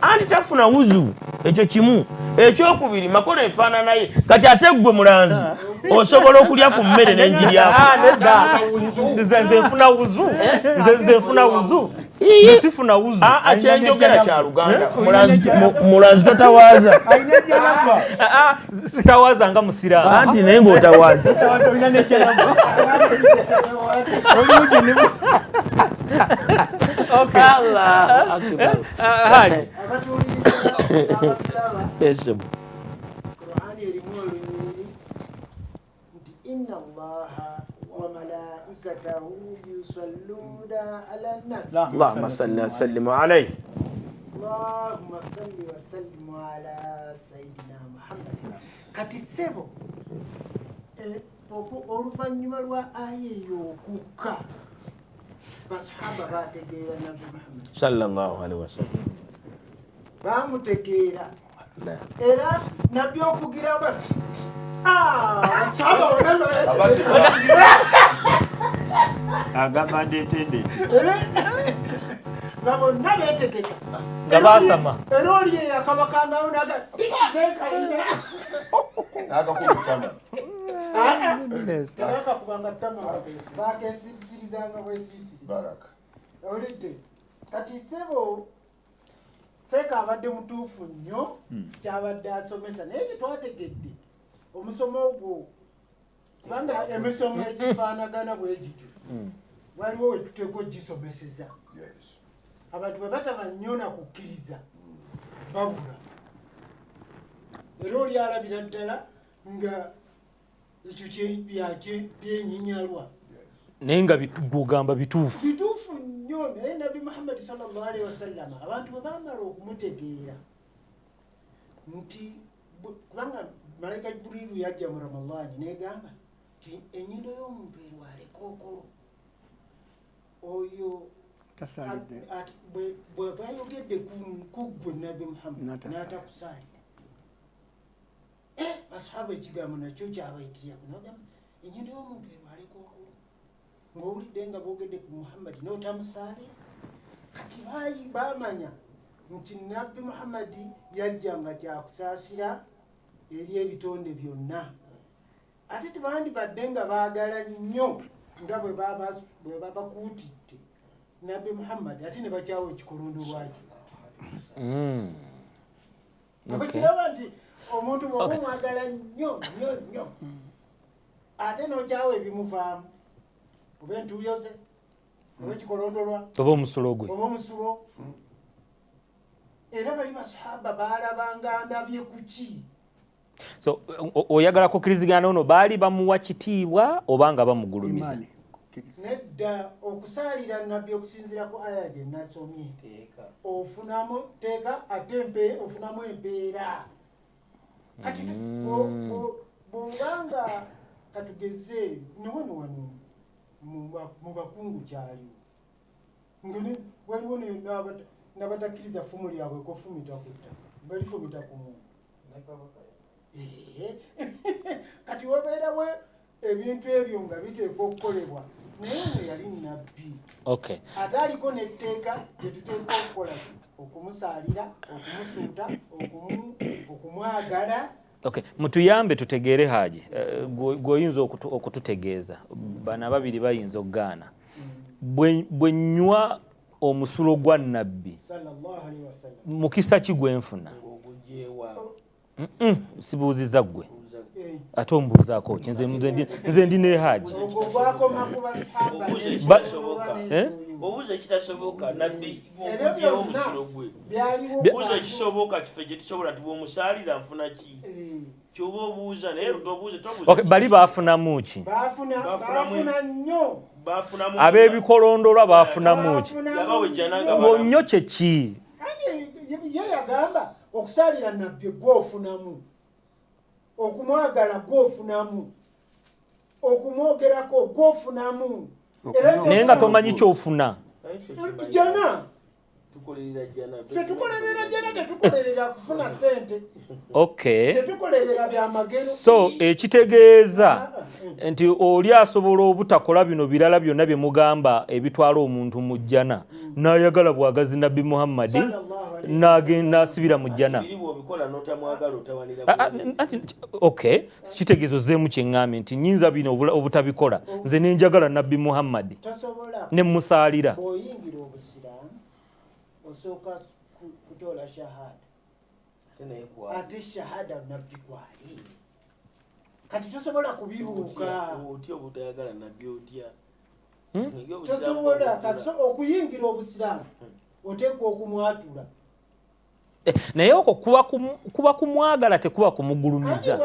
Andi tafuna wuzu ekyo kimu. Ekyokubiri makolo efaana naye kati ate ggwe mulanzi osobola okulya ku mmere n'enjiryako. Nze nfuna wuzu. Nze nfuna wuzu. Sifuna wuzu. Kyenjogera kya Luganda. Mulanzi totawaaza. Sitawaaza nga musiraamu. Anti naye ng'otawaaza. Okay. Haji. Yes. Inna Allaha wa malaikatahu yusalluna ala nabi. Allahumma salli wa sallim alayhi. Allahumma salli wa sallim ala sayyidina Muhammad. Kati sebo oluvannyuma lwa aya eyo okukka basahaba bategeera nabbi Muhammad sallallahu alaihi wasallam bamutegeera era nabbi okugira basahaba agamba ndetende nga bonna beetegeka nga baasama era oli eyakabakangawo nagateekaina n'akakubitama tebakakubanga ttama bakesiisirizanga bwesiisiri baraka olidde kati sebo seeka abadde mutuufu nnyo kyabadde asomesa naye tetwategedde omusomo ogwo kubanga emisomo egifaanagana bwe gityo waliwo wetuteekwa ogisomeseza abantu bwe bataba nnyo na kukkiriza babula era oli alabira ddala nga ekyo byenyinyalwa naye nga gugamba bituufu nnyo naye nabbi Muhammad sallallahu alaihi wasallam abantu bwe baamala okumutegeera nti kubanga malayika Jibrilu yajja mu Ramadani negamba nti ennyindo y'omuntu erwale kookolo oyo bwe bayogedde ku ggwe nabbi Muhammad n'atakusaalira basahaba ekigambo nakyo kyabayitira kunagamba ennyindo y'omuntu erwale kookolo ng'owulidde nga boogedde ku Muhammad n'otamusaalira kati baamanya nti nabbi Muhammad yajjanga kyakusaasira eri ebitonde byonna ate tebandibadde nga baagala nnyo nga bwe babakuutidde nabbi Muhammad ate ne bakyawa ekikolondo lwaki okiraba nti omuntu bwoba omwagala nnyo nnyo nnyo ate n'okyawa ebimuvaamu oba entuuyo ze oba ekikolondolwa oba omusulo gwe oba omusulo era bali basahaba baalabanga ndabye kuki so oyagala kukkirizigana ono baali bamuwa kitiibwa oba nga bamugulumiza nedda okusaalira nabbi okusinziira ku aya gye nasomye ofunamu teeka ate ofunamu empeera kati bwonganga katugeze newano wano mu bakungu kyaliwo ngene waliwo n'abatakkiriza ffumu lyabwe kofumita kutta balifumita ku muntu kati wabeerawo ebintu ebyo nga biteekwa okukolebwa naye ono yali nabbi ate aliko netteeka lyetuteekwa okukola okumusaalira okumusuuta okumwagala mutuyambe tutegeere Haji gweoyinza okututegeeza bana babiri bayinza okugaana bwe nnywa omusulo gwa nabbi mukisa ki gwenfuna sibuuziza ggwe ate ombuuzaako nze ndi ne Haji obuuza ekitasoboka nabbi ebyo omusiro gwe byaliwo buuza ekisoboka kife gye tusobola nti bw'omusaalira nfuna ki kyoba obuuza naye obuuza okay, bali baafunamu ki bafuna nnyo ab'ebikolondolwa baafunamu ki nnyo kyeki ye yagamba okusaalira nabbi gwofunamu okumwagala gwofunamu okumwogerako gwofunamu naye nga tomanyi kyofuna jana ffe tukolerera jana tetukolerera kufuna sente okay tetukolerera byamagero so ekitegeeza nti oli asobola obutakola bino birala byonna bye mugamba ebitwala omuntu mu jjana n'ayagala bwagazi nabbi muhammadi n'agenda asibira mu jjana okay kitegeezo zeemu kyeŋŋambye nti nyinza bino obutabikola nze nenjagala nabbi muhammadi ne musaalira bw'oyingira obusiraamu osooka kutoola shahada ate shahada nabbi gwali kati tosobola kubibuuka otya obutayagala nabbi otya tosobola kasito okuyingira obusiraamu oteekwa okumwatula naye okwo kuba kumwagala tekuba kumugulumiza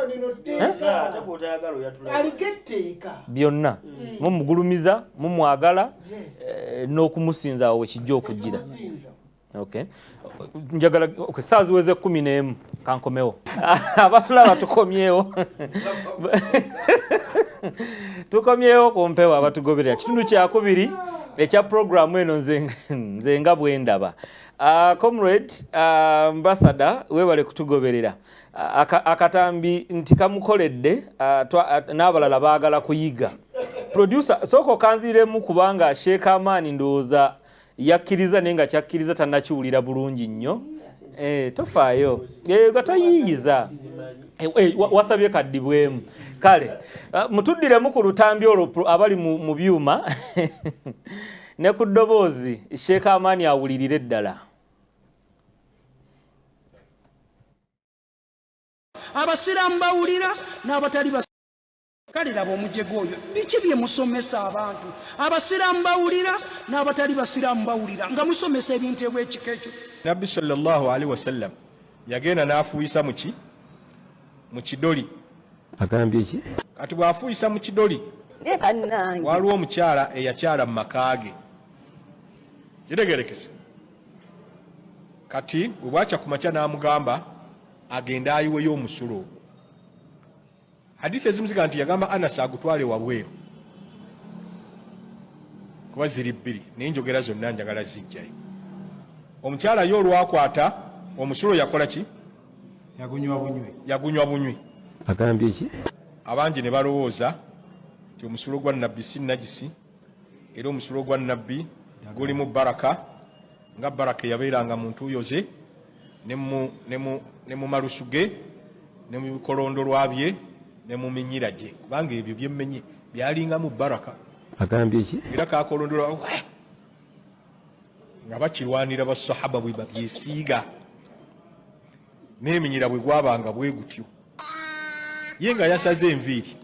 aliko etteeka byonna mumugulumiza mumwagala n'okumusinza awo wekijja okugira okay njagala okay saa ziweze 11 kankomewo abatulaba tukomyewo tukomyewo kumpewo abatugoberera kitundu kyakubiri ekya programu eno nze nga bwendaba comrade ambassador webale kutugoberera akatambi nti kamukoledde n'abalala baagala kuyiga producer soko kanziremu kubanga Sheikh Amani ndooza yakkiriza naye nga kyakkiriza tannakiwulira bulungi nnyo tofaayo gatoyiyiza wasabye kaddibwemu kale mutuddiremu ku lutambi olwo abali mu byuma ne ku ddoboozi Sheikh Amani awulirire ddala abasiraamu bawulira n'abatali kale laba omujego oyo biki bye musomesa abantu abasiraamu bawulira n'abatali basiraamu bawulira nga musomesa ebintu ebwekiko ekyo nabbi sallallahu alaihi wasallam yagenda n'afuuyisa mu kidoli agambye ki kati bw'afuuyisa mu kidoli waliwo omukyala eyakyala mu maka ge kitegerekese kati bwe bwakya ku makya n'amugamba agenda ayiweyo omusulo hadithi ezimu ziga nti yagamba Anasi agutwale wabweru kuba ziri bbiri naye njogera zonna njagala zijjayo omukyala ye olwakwata omusulo yakola ki yagunywa bunywi agambye ki abangi ne balowooza nti omusulo gwa nabbi si najisi era omusulo gwa nabbi gulimu baraka nga baraka yabeeranga mu ntuuyo ze ne mu malusu ge ne mu bikolondolwa bye ne mu minyira gye kubanga ebyo byemmenye byalingamu baraka agambye ki era kakolondolwa nga bakirwanira basahaba bwe babyesiiga n'eminyira bwe gwabanga bwe gutyo ye nga yasaze enviiri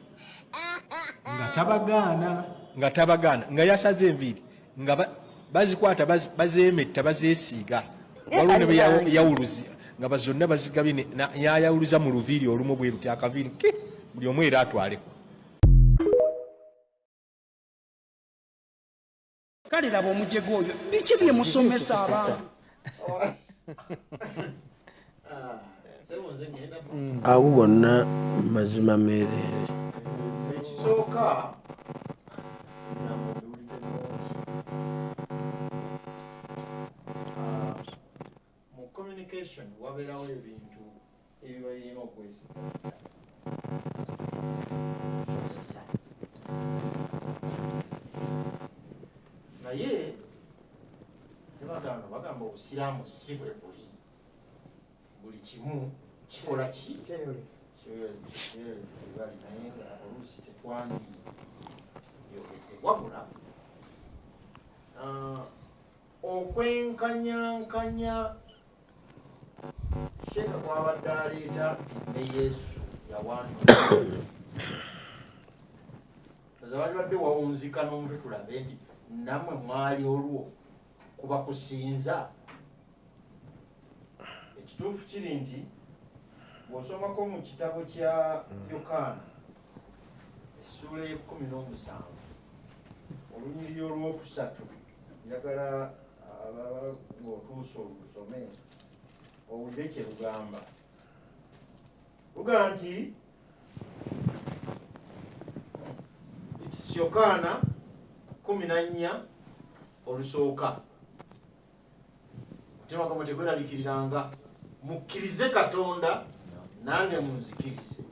nga tabagaana nga yasaze enviiri nga bazikwata bazeemetta bazeesiiga waliwo ne beyawuluzi nga bazonna bazigabye yayawuluza mu luviiri olumu bwe luti akaviiri buli omu era atwaleko kale laba omujego oyo biki bye musomesa abantu abo bonna mazima meereere ekisooka mu communication wabeerawo ebintu ebiba birina okwesiga naye bagamba obusiraamu si bwe buli kimu kikola ki naye oluusi tetwandi wabula okwenkanyankanya sheeka kwabadde aleeta ne yesu yawandiika wandibadde wawunzika n'omutwe tulabe nti namwe mwali olwo kuba kusinza. Ekituufu kiri nti bw'osomako mu kitabo kya Yokaana essula y'e17 olunyiriri olwokusatu njagala ng'otuusa olusome owulire kye lugamba. Lugamba nti Yokaana 14 olusooka omutima gwammwe tegweraliikiriranga mukkirize Katonda nange munzikirize.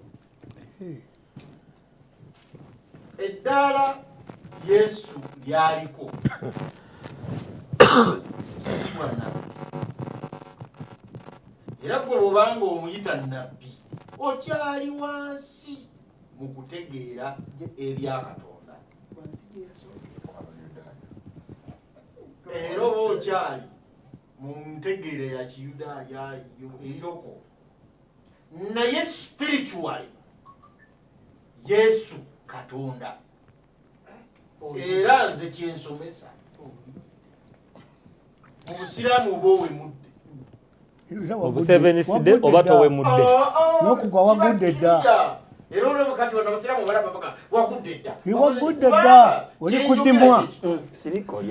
Eddaala Yesu lyaliko si bwa nnabbi, era gwe bw'obanga omuyita nnabbi okyali wansi mu kutegeera ebya Katonda, era oba okyali mu ntegeera ya Kiyudaaya eriroko, naye spiritually Yesu Katonda. Era nze kyensomesa mu Busiraamu oba owemudde obuseveniside oba towemudde n'okugwa wagudde dda. Era olwo kati wano Abasiraamu balaba baka wagudde dda. Wagudde dda oli kuddimwa.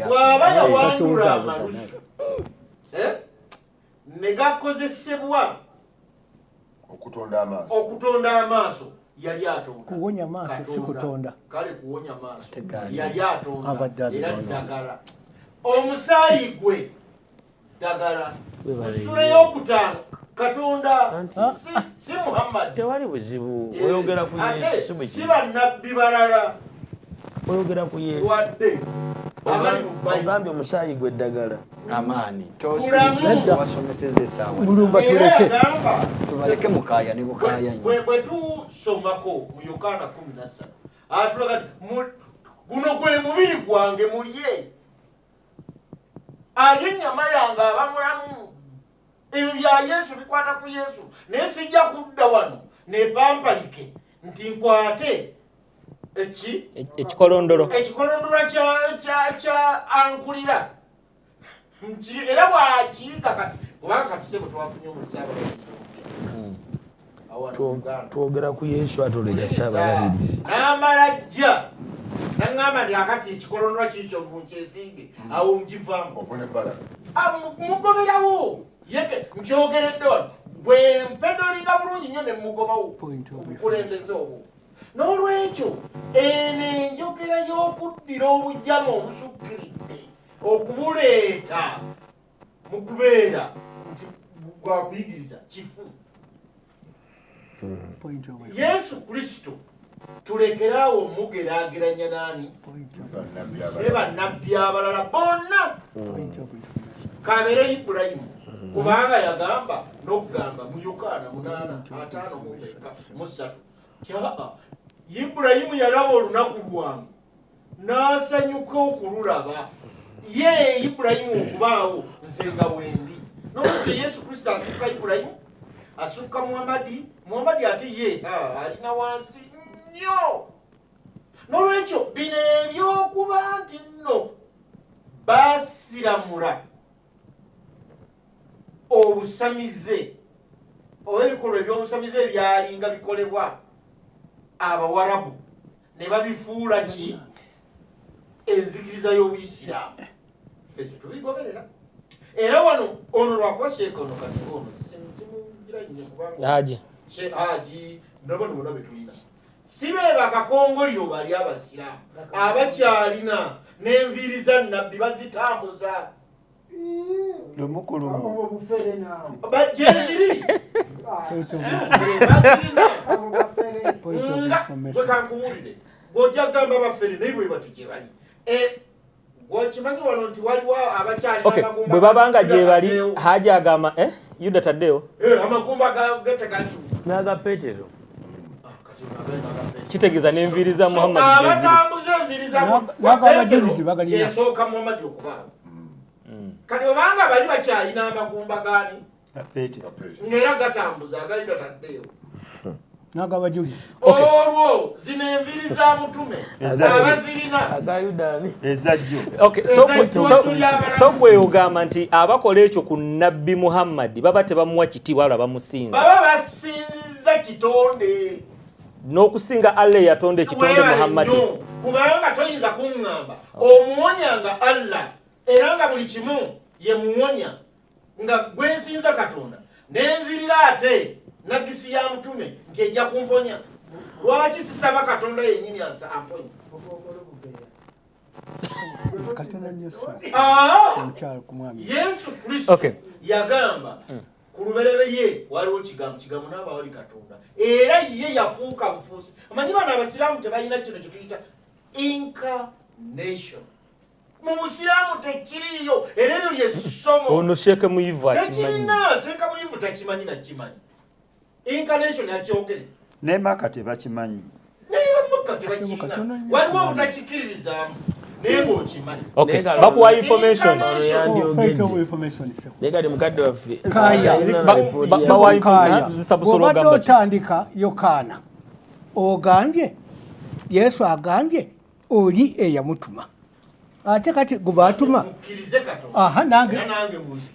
Bw'aba yawandula amalusu ne gakozesebwa okutonda amaaso yali atonda. Kuwonya maaso si kutonda. Kale kuwonya maaso yali atonda era ddagala. Omusaayi gwe ddagala. Essula y'okutaano Katonda si Muhammad. Tewali buzibu oyogera ku Yesu si bannabbi balala oyogera ku Yesu wadde abali mu Bayibuli. Ogambye omusaayi gwe ddagala. Amaani tosibasomeseza essaawa mulumba tuleke tubaleke mukaaya ne bukaaya nnyo. Bwe tusomako mu Yokaana 13 atulaga guno gwe mubiri gwange mulye, alye ennyama yange aba mulamu. Ebyo bya Yesu bikwata ku Yesu, naye sijja kudda wano nepampalike nti nkwate ekikolondolo kya ankulira era bwakiika kati kubanga kati sebo twafunye omusaaba twogera ku Yesu atolera Ssaabalabizi n'amala jja naŋŋamba nti akati ekikolondolwa kiikyo nkyesiige awo nkivaamu mugoberawo yeke nkyogeredde wano bwe mpedolinga bulungi nnyo ne mugobawo obukulembeze obwo. N'olwekyo eno enjogera y'okuddira obujama obusukkiridde okubuleeta mu kubeera nti gwakuyigiriza kifu. Yesu Kristo tulekeraawo omugeraageranya naani ne bannabbi abalala bonna kabeere Ibulayimu kubanga yagamba n'okugamba mu Yokaana 8:5-3 Ibulayimu yalaba olunaku lwange n'asanyuka okululaba. Ye Ibulayimu okubaawo nze nga wendi. N'olwekyo Yesu Kristo asukka Ibulayimu, asukka Muhammadi ate ye alina wansi nnyo. N'olwekyo bino ebyokuba nti nno basiramula obusamize oba ebikolwa eby'obusamize ebyalinga bikolebwa Abawarabu ne babifuula ki enzikiriza y'Obuyisiraamu. Fese tubigoberera. Era wano ono lwakuba Sheikh ono kati ono simugira nnyo kubanga Haji ndabona bonna betulina si be bakakongoliro bali Abasiraamu abakyalina n'enviiri za nnabbi bazitambuza bajenziri wekankuwulire bw'ojja kugamba bafere naye bwe batu gye bali gwokimanyi wano nti waliwo abakyalina bwe babanga gye bali Haji agamba Yuda taddeyo amagumba getegali n'aga Petero kitegeeza n'enviiri za Muhammad abatambuza enviiri za Petero yesooka Muhammad okubaawo. Kati obanga bali bakyalina amagumba gaani ng'era gatambuza agayita taddeyo n'agabajulizi olwo zino enviri za mutume abazirina agayudani ezajjo. Okay, so gwe ogamba nti abakola ekyo ku Nabbi Muhammad baba tebamuwa kitiibwa wala bamusinza. Baba basinza kitonde. N'okusinga Allah yatonde kitonde Muhammad. Kubanga toyinza kuŋŋamba omuwonyanga Allah era nga buli kimu ye muwonya nga gwe nsinza Katonda nenzirira ate nagisi ya mutume nti ejja kumponya. Lwaki sisaba Katonda yennyini amponya? Yesu Kristo yagamba ku lubereberye waliwo kigambo n'aba wali Katonda era ye yafuuka bufuusi. Amanyi bano abasiraamu tebalina kino kye tuyita incarnation. Mu busiraamu tekiriyo era eryo lyessomo. Ono Sheikh Muyivu akimanyi. Tekirina Sheikh Muyivu takimanyi nakimanyi. Incarnation yakyogere. Ne Maka tebakimanyi. Waliwo obutakikiririzaamu naye ng'okimanyi. Okay, bakuwa information. Negati mukadde waffe. Bw'obadde otandika Yokaana ogambye Yesu agambye oli eyamutuma. Ate kati gubatuma nange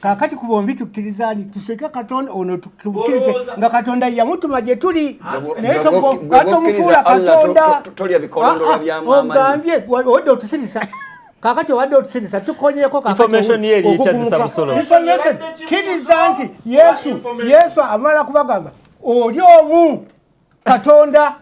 kakati ku bombi tukkiriza ali tuseke Katonda ono tukkirize nga Katonda yamutuma gye tuli naye tomufuula Katonda tolya bikolondolo bya mama ogambye wadde otusirisa kakati wadde otusirisa tukonyeko information yeri ekyazisa busolo information kiriza nti Yesu amala kubagamba oli omu Katonda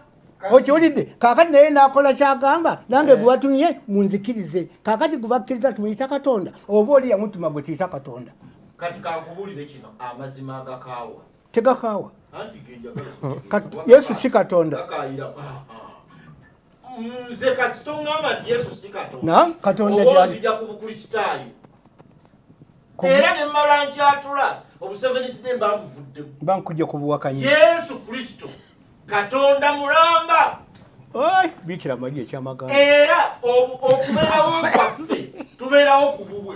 okiwulidde kakati naye nakola kyagamba nange gwewatumye munzikirize kakati gubakkiriza tumuyita Katonda oba oli yamutuma gwe tuyita Katonda. Kati kankubulire kino amazima agakaawa tegakaawa anti Yesu si Katonda. Nze kasito ngamba nti Yesu si Katonda. Na Katonda gyali ojja ku bukristaayo era ne mmala nkyatula obusevenisi mba nbuvuddemu mba nkujja kubuwakanya. Yesu Kristo Katonda mulamba. Oi, Bikira Maria ekyamagamba. Era okubeerawo kwaffe tubeerawo ku bubwe.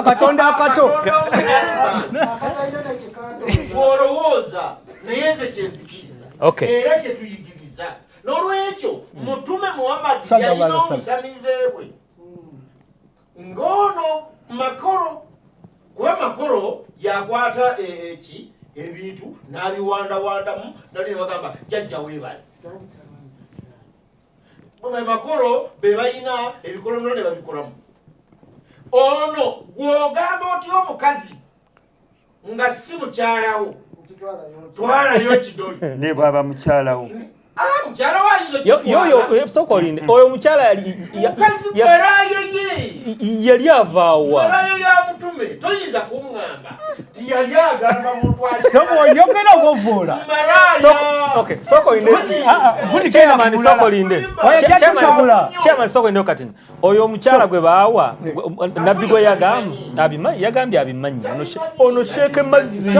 Katonda akato. Olowooza naye nze kyenzikiriza. Era kyetuyigiriza. N'olwekyo mutume Muhammad yalina omusamize bwe. Ng'ono makolo kuba makolo yakwata ebintu n'abiwandawandamu nali bagamba jjajja weebale. Makolo be balina ebikolomero ne babikolamu. Ono gw'ogamba otya omukazi nga si mukyalawo twalayo kidoli ne bwaba mukyalawo mukyala wayizo sokolinde oyo mukyala yali avaawa ya mutume toyinza kuŋŋamba ti yali agamba muntu oyogera obuvuula sokolinde kati oyo omukyala gwe baawa nabbi gwe yagambye abimanyi ono Sheikh Mazzi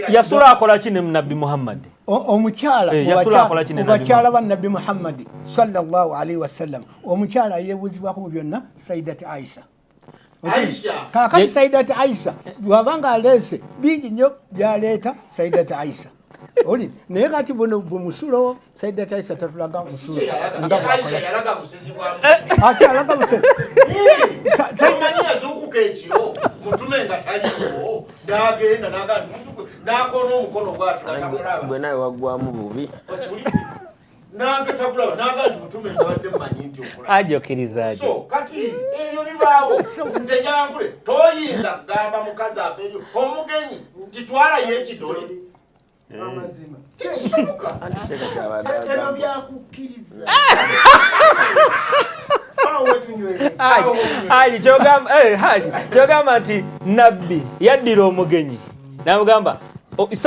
yasula akola ki ne Nabbi Muhammad omukyala ba Nabbi Muhammad sallallahu alaihi wasallam omukyala yeebuzibwako mu byonna Saidati Aisha. Kakati Saidati Aisha bwabanga aleese bingi nnyo byaleeta Saidati Aisha oli naye kati buno bumusulo Saidati Aisha tatulaga musulo ate alaga busezi yazuukuka ekiro mutume nga taliwo n'agenda n'akoona omukono gwatulatamulaba gwe nawe waggwamu bubi nange tabulaba naga nti mutume ndabadde mmanyi nti ajokiriza so kati ebyo bibaawo nze jangule toyinza kugamba mukazi ava ebyo omugenyi titwalayo ekidole amazima tikisuka ebyo byakukkiriza kyogamba nti nabbi yaddira omugenyi namugamba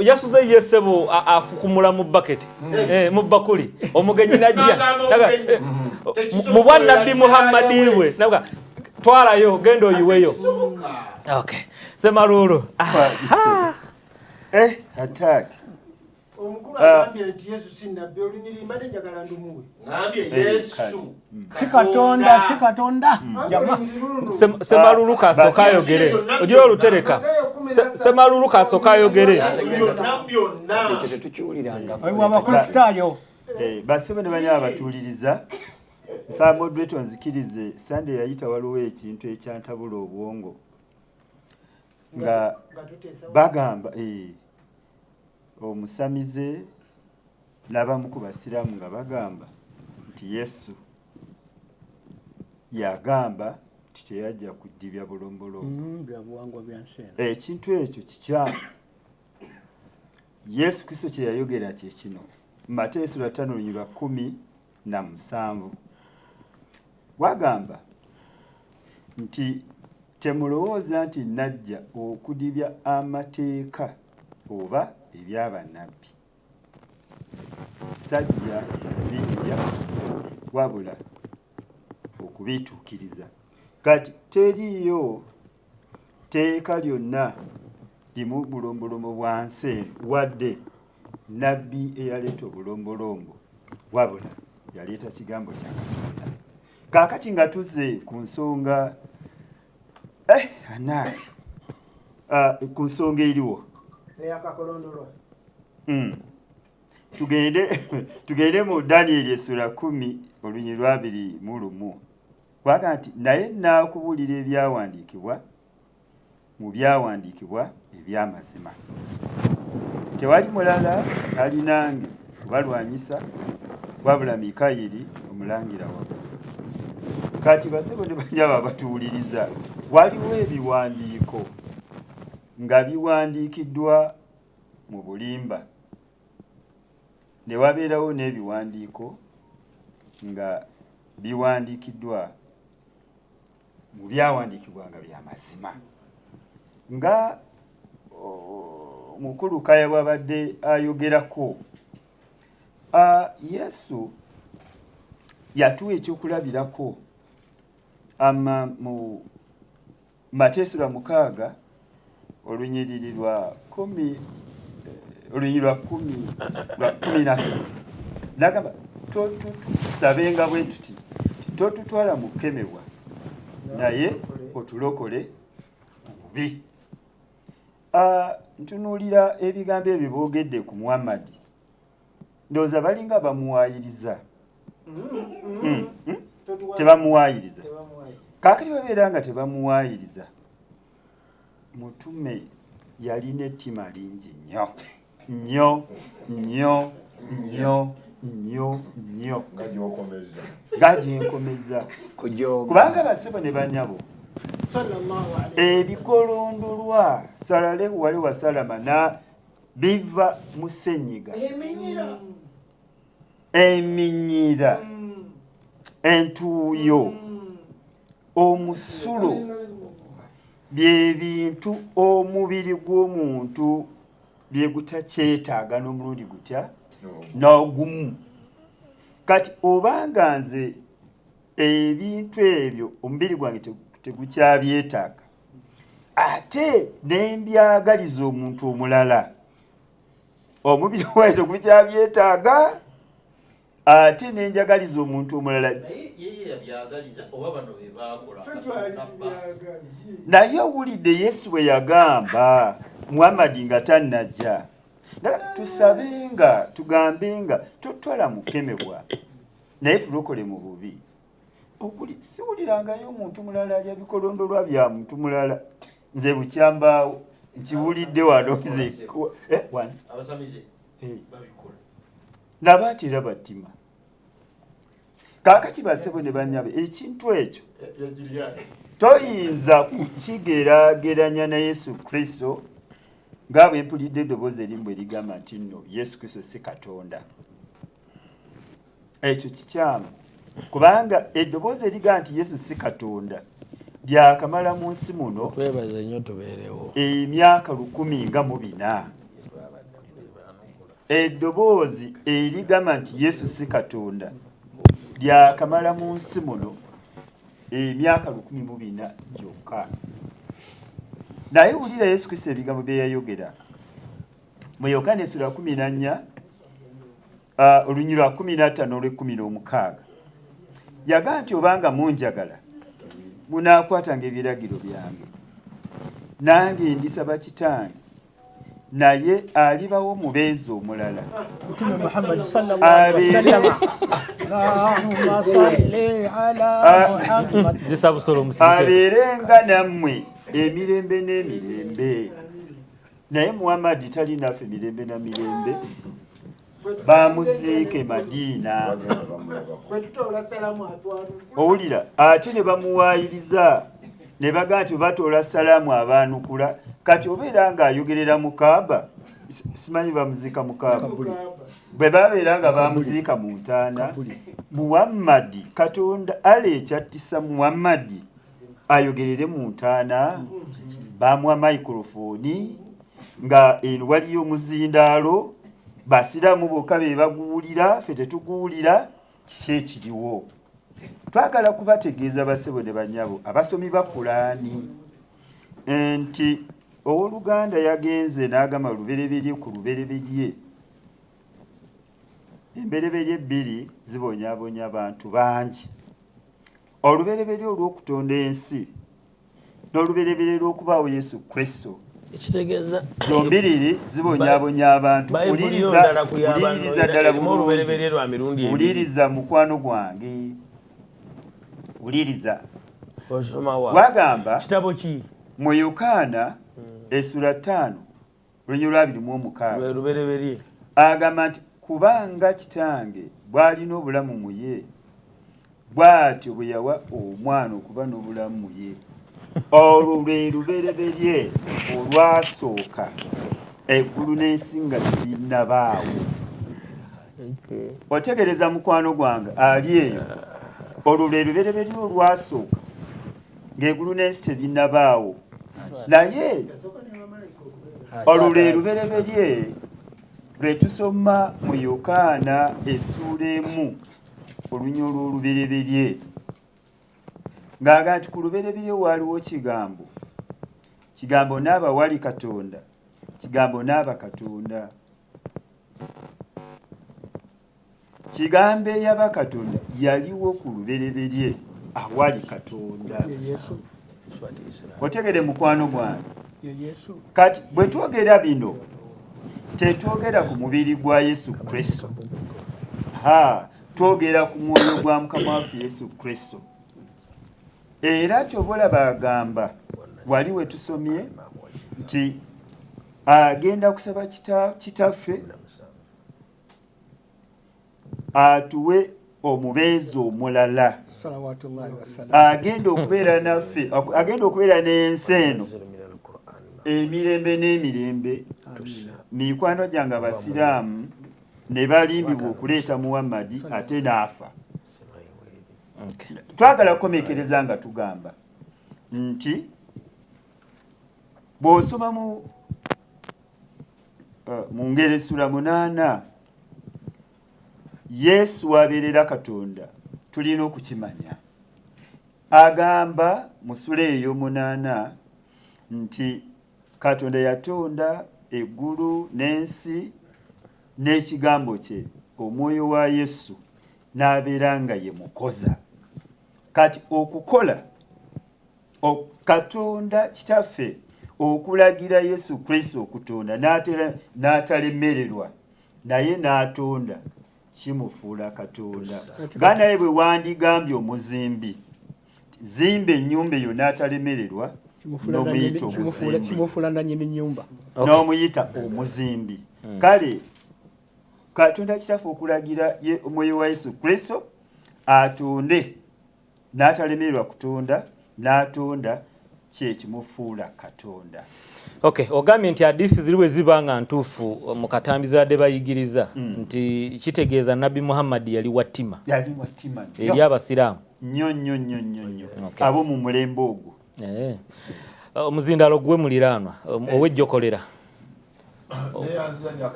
yasuze yesebo afukumula mu bucket mu bakuli omugenyi najja mu bwa Nabbi Muhammad we nabuga twalayo gendo oyiweyo. Okay, Semalulu attack omukulu agambye nti Yesu si nnabbi olunyiriri mbadde njagala ndumuwe. Ngambye Yesu si Katonda si Katonda. Semalulu kasooka ayogere. Ogira olutereka. Semalulu kasooka ayogere. Ekyo tetukiwuliranga. Oyo abakristaayo. Basebe ne banya abatuuliriza nsaba odwetto nzikirize Sunday yayita waliwo ekintu ekyantabula obwongo nga bagamba omusamize n'abamu ku basiraamu nga bagamba nti Yesu yagamba nti teyajja kuddibya bulombolombo. Ekintu ekyo kikyamu. Yesu Kristo kye yayogera kye kino. Mateyo 5:17 wagamba nti temulowooza nti najja okudibya amateeka oba ebyabannabbi. Sajja bijja wabula okubituukiriza. Kati teriyo teeka lyonna limu bulombolombo bwansi eno wadde nabbi eyaleeta obulombolombo wabula yaleeta kigambo kya Katonda. Kaakati nga tuzze ku nsonga anaabi ku nsonga eriwo eyakakolondolwa tugende mu Daniel essula 10:21 waga nti naye naakubuulira ebyawandiikibwa mu byawandiikibwa eby'amazima. Tewali mulala alinange kubalwanyisa wabula Mikayiri omulangira waggulu. Kati basebo ne banyaba batuwuliriza waliwo ebiwandiiko nga biwandiikiddwa mu bulimba ne wabeerawo n'ebiwandiiko nga biwandiikiddwa mu byawandiikibwanga by'amazima. Nga mukulu Kaya bw'abadde ayogerako Yesu yatuwa ekyokulabirako mu Mateyo 6:10 n'agamba tusabenga bwe tuti totutwala mu kukemebwa naye otulokole obubi. Ntunuulira ebigambo ebyo boogedde ku Muhammad ndowooza balinga bamuwaayiriza. Tebamuwaayiriza. Kaakati babeera nga tebamuwaayiriza. Mutume yalina ettima lingi nnyo gagyenkomeza kubanga basebo ne banyabo ebikolondolwa salalehu wali wasalama na biva mu ssenyiga eminyira entuuyo omusulo byebintu omubiri gw'omuntu byegutakyetaaga n'omulundi gutya n'ogumu. Kati obanga nze ebintu ebyo omubiri gwange tegukyabyetaaga ate nembyagaliza omuntu omulala omubiri gwange tegukyabyetaaga ate nenjagaliza omuntu omulala naye owulidde Yesu bwe yagamba Muhammad nga tannajja tusabenga tugambenga totwala mukemebwa naye tulokole mu bubi. Siwulirangayo omuntu mulala alya bikolondolwa bya muntu mulala. Nze bukyambaawo nkiwulidde wano nabaatera battima. Kaakati basebo ne banyabe ekintu ekyo toyinza kukigeraageranya na Yesu Kristo nga bwe mpulidde eddoboozi erimu bwe ligamba nti nno Yesu Kristo si Katonda. Ekyo kikyamu kubanga eddoboozi eriga nti Yesu si Katonda lyakamala mu nsi muno twebaza nnyo tubeerewo emyaka 14. Eddoboozi erigamba nti Yesu si Katonda lyakamala mu nsi muno emyaka 14 gyokka. Naye wulira Yesu Kristo ebigambo bye yayogera mu Yokaana essula 14 olunyiriri lwa 15 n'olw'16 yagaa nti obanga munjagala munaakwatanga ebiragiro byange nange ndisaba kitange naye alibawo omubeezi omulala abeerenga nammwe emirembe n'emirembe. Naye Muhammadi tali naffe mirembe na mirembe, bamuziike Madiina. Owulira ate ne bamuwaayiriza ne bagaa nti batoola salaamu abaanukula. Kati obeera ng'ayogerera mu Kaaba, simanyi bamuziika mu Kaaba, bwe babeera nga bamuziika mu ntaana. Muhammadi Katonda aleekyattisa Muhammadi ayogerere mu ntaana, bamuwa microphone nga eno waliyo omuzindaalo, basiraamu bokka be baguwulira, ffe tetuguwulira. Kiki ekiriwo? Twagala kubategeeza basebo ne banyabo abasomi ba Kulaani nti owooluganda yagenze n'agamba lubereberye ku lubereberye. Embereberye ebbiri zibonyaabonya abantu bangi. Olubereberye olw'okutonda ensi n'olubereberye lw'okubaawo Yesu Kristo, zombiriri zibonyaabonya abantu. Uliriza ddala bulungi, uliriza mukwano gwange, uliriza. Wagamba mu Yokaana essula 5 olunyiriri lwa 26 agamba nti kubanga kitange bw'alina obulamu mu ye, bw'atyo bwe yawa omwana okuba n'obulamu mu ye. Olwo lwe lubereberye olwasooka eggulu n'ensi nga tebinnabaawo. Otegereza mukwano gwange ali eyo, olwo lwe lubereberye olwasooka ng'eggulu n'ensi tebinnabaawo. Naye olwo lwe lubereberye lwe tusoma mu Yokaana essula 1 olunyiriri olw'olubereberye ng'aga nti ku lubereberye waaliwo kigambo, kigambo n'aba wali Katonda, kigambo n'aba Katonda. Kigambo eyaba Katonda yaliwo ku lubereberye awali Katonda. Otegere mukwano gwange, kati bwe twogera bino tetwogera ku mubiri gwa Yesu Kristo, twogera ku mwoyo gwa Mukama waffe Yesu Kristo. Era kyobola bagamba wali we tusomye nti agenda kusaba kitaffe atuwe omubeezi omulala, agenda okubeera naffe, agenda okubeera n'ensi eno emirembe n'emirembe. Mikwano gyange Abasiraamu ne balimbibwa okuleeta Muhammadi ate n'afa. Twagala kukomekereza nga tugamba nti bw'osoma mu ngero essula 8 Yesu abeerera Katonda, tulina okukimanya. Agamba mu ssula eyo 8 nti Katonda yatonda eggulu n'ensi n'ekigambo kye, omwoyo wa Yesu n'abeera nga ye mukoza. Kati okukola Katonda kitaffe okulagira Yesu Kristo okutonda n'atalemererwa, naye n'atonda, kimufuula Katonda. Nga naye bwe wandigambye omuzimbi zimba ennyumba eyo n'atalemererwa, n'omuyita omuzimbi, n'omuyita omuzimbi. Kale Katonda kitaffe okulagira omwoyo wa Yesu Kristo atonde n'atalemererwa kutonda, n'atonda, kye kimufuula Katonda. Okay, ogambye nti hadisi ziriwe ziba nga ntuufu mu katambizo yadde bayigiriza nti kitegeeza Nabbi Muhammad yali wattima. Yali wattima eri Abasiraamu nnyo. Abo mu mulembe ogwo. Omuzindaalo gwe muliraanwa ow'ejjokolera.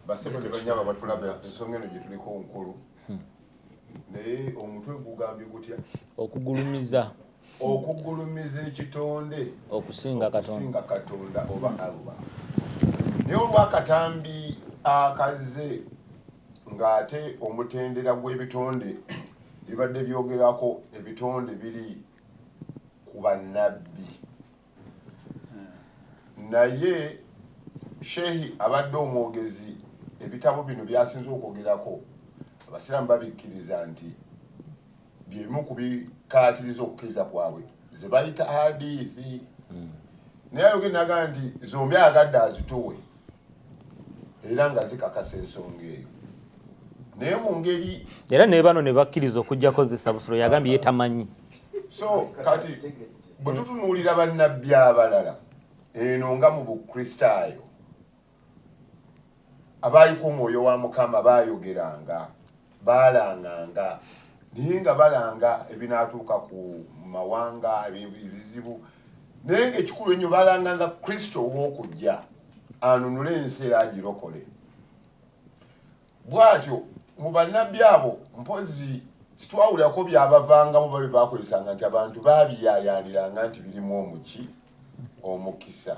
Basebo ne banyama batulabya ensonga eno gye tuliko nkulu. Naye omutwe gugambye gutya? Okugulumiza okugulumiza ekitonde okusinga Katonda oba Allah. Naye olw'akatambi akaze ng'ate omutendera gw'ebitonde bibadde byogerako ebitonde biri ku bannabbi. Naye shehi abadde omwogezi ebitabo bino byasinze okwogerako abasiraamu babikkiriza nti byebimu ku bikaatiriza okukkiriza kwabwe ze bayita hadithi. Naye ayogere naga nti zombi agadde azituwe era nga zikakasa ensonga eyo. Naye mu ngeri era ne bano ne bakkiriza okujjako zisabusolo yagambye yetamanyi. So kati bwe tutunuulira bannabbi abalala eno nga mu bukristaayo abaayiko omwoyo wa Mukama baayogeranga baalanganga naye nga balanga ebinaatuuka ku mawanga ebizibu naye ng'ekikulu ennyo baalanganga Kristo ow'okujja anunule ensi era agirokole. Bw'atyo mu bannabbi abo mpozi sitwawulirako byabavangamu babe baakozesanga nti abantu baabiyaayaaniranga nti birimu omuki omukisa.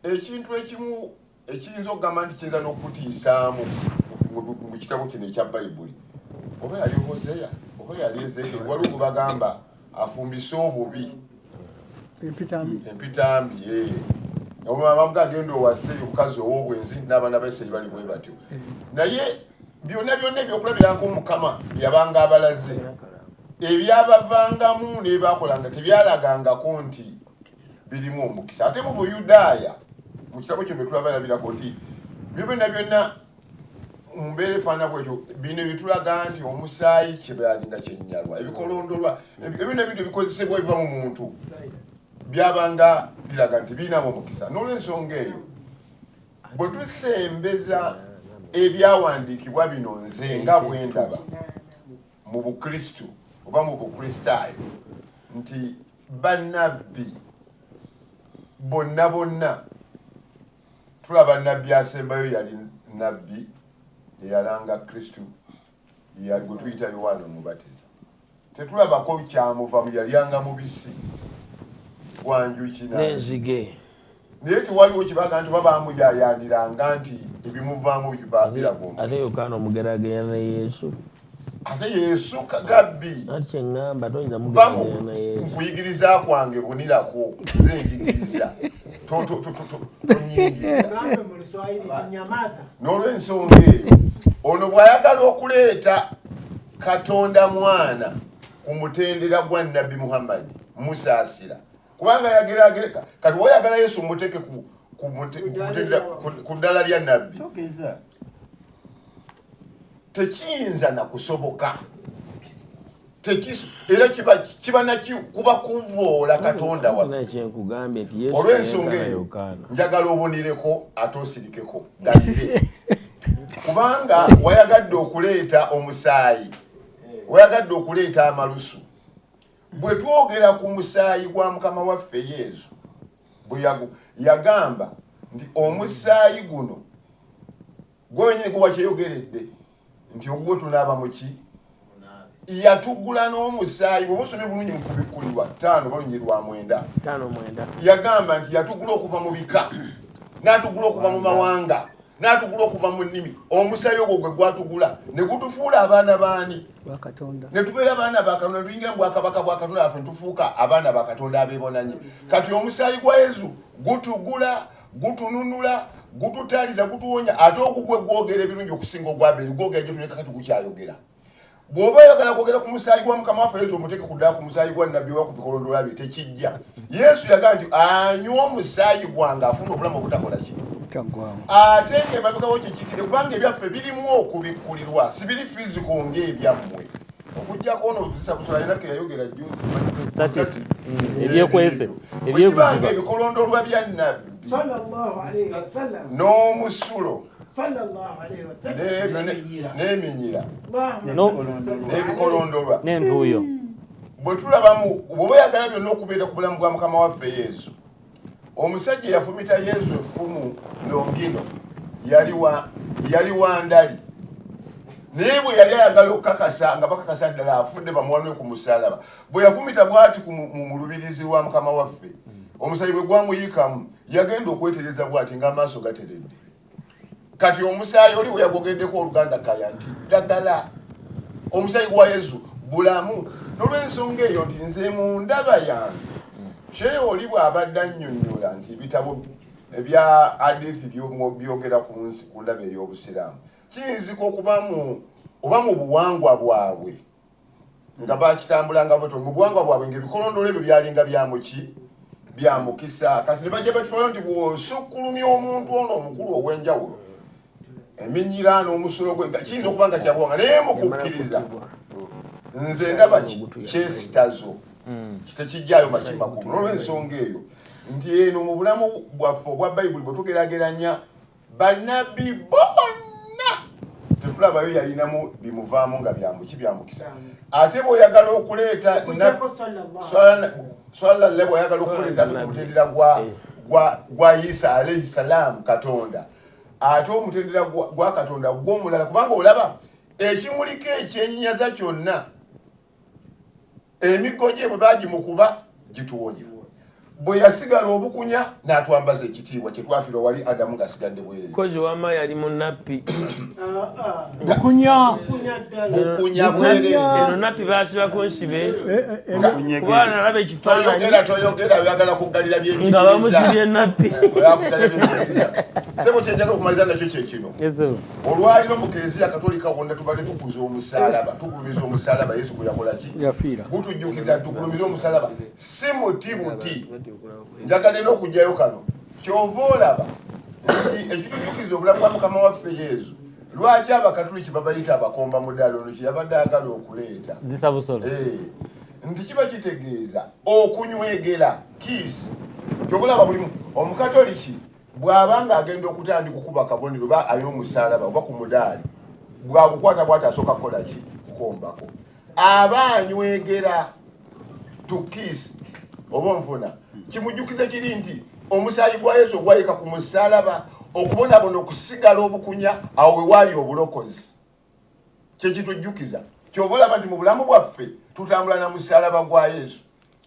Ekintu ekimu ekiyinza okugamba nti kiyinza n'okutiisaamu mu kitabo kino ekya Bayibuli oba yali Hoseya oba yali Ezekiel waliwo gwe bagamba afumbise obubi empitambi bamuga agenda owase omukazi ow'obwenzi n'abaana b'Isirayiri bali bwe batyo. Naye byonna ebyokulabirako Mukama yabanga abalaze ebyabavangamu ne bakolanga tebyalagangako nti birimu omukisa. Ate mu Buyudaaya mu kitabo kino tulabalabirako nti byonna mu mbeera efaana bwetyo bino bitulaga nti omusaayi kyebayalinga kyennyalwa ebikolondolwa ebintu ebintu ebikozesebwa ebiva mu muntu byabanga biraga nti birinamu omukisa. N'olw'ensonga eyo bwe tusembeza ebyawandiikibwa bino nze nga bwe ndaba mu Bukristu oba mu Bukristaayo nti bannabbi bonna tulaba nabbi asembayo yali nabbi eyalanga Kristu gwe tuyita Yowaana Omubatiza. Tetulabako kyamuvamu yalyanga mubisi gwanjuki n'enzige. Naye tewaliwo kibaga nti babamuyaayaaniranga nti ebimuvaamu birago. Ate Yokaana omugeraganya ne Yesu. Ate Yesu kagabbi. Ati kyeŋŋamba toyinza mugeraganya na Yesu. Nkuyigiriza kwange bunirako nze njigiriza. Tonyingira. N'olw'ensonga eyo ono bw'ayagala okuleeta Katonda mwana ku mutendera gwa Nabbi Muhammad musaasira kubanga yageraagereka kati woyagala Yesu muteeke ku ddala lya nabbi tekiyinza na kusoboka era kiba kuba kuvoola Katonda waffe. Olw'ensonga eyo njagala obonireko ate osirikeko galire kubanga wayagadde okuleeta omusaayi wayagadde okuleeta amalusu. Bwe twogera ku musaayi gwa Mukama waffe Yesu bwe yagamba nti omusaayi guno gwe wenyini gwe wakyeyogeredde nti ogwo tunaaba muki yatugula n'omusaayi bwemusome bulungi mu kubikkulirwa 5 balungi lwa 9 yagamba nti yatugula okuva mu bika n'atugula okuva mu mawanga n'atugula okuva mu nnimi. Omusaayi ogwo gwe gwatugula ne gutufuula abaana baani ne tubeera abaana ba Katonda tuyingira mu bwakabaka bwa Katonda waffe tufuuka abaana ba Katonda abeebonanye. Kati omusaayi gwa Yesu gutugula gutununula gututaaliza gutuwonya ate ogugwe gwogera ebirungi okusinga ogwabiri gwogera gye tuleka kati gukyayogera. Bw'oba oyagala kwogera ku musaayi gwa Mukama waffe Yesu omuteeke ku ddala ku musaayi gwa Nabbi wa ku bikolondola bye tekijja. Yesu yagamba nti anywa omusaayi gwange afuna obulamu obutakola ki ate ng'emabegabo kikikire kubanga ebyaffe birimu okubikkulirwa si biri fiziko ng'ebyammwe okujjako ono zisabusula alina ke yayogera juzi ebyekwese ebyebuziba ebikolondolwa bya Nabbi n'omusulo n'eminyira n'ebikolondolwa n'entuuyo. Bwe tulabamu bw'oba oyagala byonna okubeera ku bulamu bwa Mukama waffe Yesu omusajja yafumita Yesu effumu Longino yali wa ndali naye bwe yali ayagala okukakasa nga bakakasa ddala afudde bamuwanule ku musalaba bwe yafumita bw'ati mu lubirizi lwa mukama waffe omusayi bwe gwamuyikamu yagenda okwetereza bw'ati ng'amaaso gateredde kati omusaayi oli we yagogeddeko oluganda kaya nti ddagala omusaayi gwa yesu bulamu n'olw'ensonga eyo nti nze mu ndaba yange sheeya oli bw'abadde annyonnyola nti ebitabo ebya hadithi byogera ku nsi ku ndaba ey'obusiraamu kiyinzika oba mu buwangwa bwabwe nga bakitambulanga bweto mu buwangwa bwabwe ng'ebikolondolo ebyo byalinga byamuki byamukisa kati ne bajja batulayo nti bw'osukkulumya omuntu ono omukulu ow'enjawulo eminyira n'omusulo gwe kiyinza okuba nga kyabuwanga naye mu kukkiriza nze ndaba kyesitazo kitekijjayo makimakulu n'olw'ensonga eyo nti eno mu bulamu bwaffe obwa bayibuli bwe tugerageranya bannabbi bonna tetulabayo yalinamu bimuvaamu nga byamukisa ate bw'oyagala okuleeta swala bw'oyagala okuleeta omutendera gwa isa alaihi salaamu katonda ate omutendera gwa katonda gw'omulala kubanga olaba ekimuliko ekyenyaza kyonna emiggo gye bwe bagimukuba gituwonya bwe yasigala obukunya n'atwambaza ekitiibwa kye twafira wali adamu ng'asigadde bwereere kozi wama yali munnappi bukunya bwereere eno nappi baasibako nsibe kuba nalaba ekifaananyi toyogera oyagala kugalira nga bamusibye nappi sebo kyenjagala okumaliza nakyo kyekino olwaliro mu kereziya katolika wonna tubadde tukuza omusalaba tugulumiza omusalaba yesu gwe yakola ki gutujjukiza tugulumiza omusalaba si muti buti njagala n'okugjayo kano kyova olaba nti ekitujjukiza obulamu bwa mukama waffe yesu lwaki abakatuliki babayita abakomba mudaala ono kyeyabadde agala okuleeta nti kiba kitegeeza okunywegera kiisi kyobulaba bulimu omukatoliki bw'abanga agenda okutandika okuba akabonero ba alina omusalaba oba ku mudaali bwagukwata bwati asooka kukola ki kukombako aba anywegera tukiisi oba nfuna kimujjukiza kiri nti omusaayi gwa yesu ogwayika ku musalaba okubonabona okusigala obukunya awo wewaali obulokozi kyekitujjukiza kyova olaba nti mu bulamu bwaffe tutambula na musalaba gwa yesu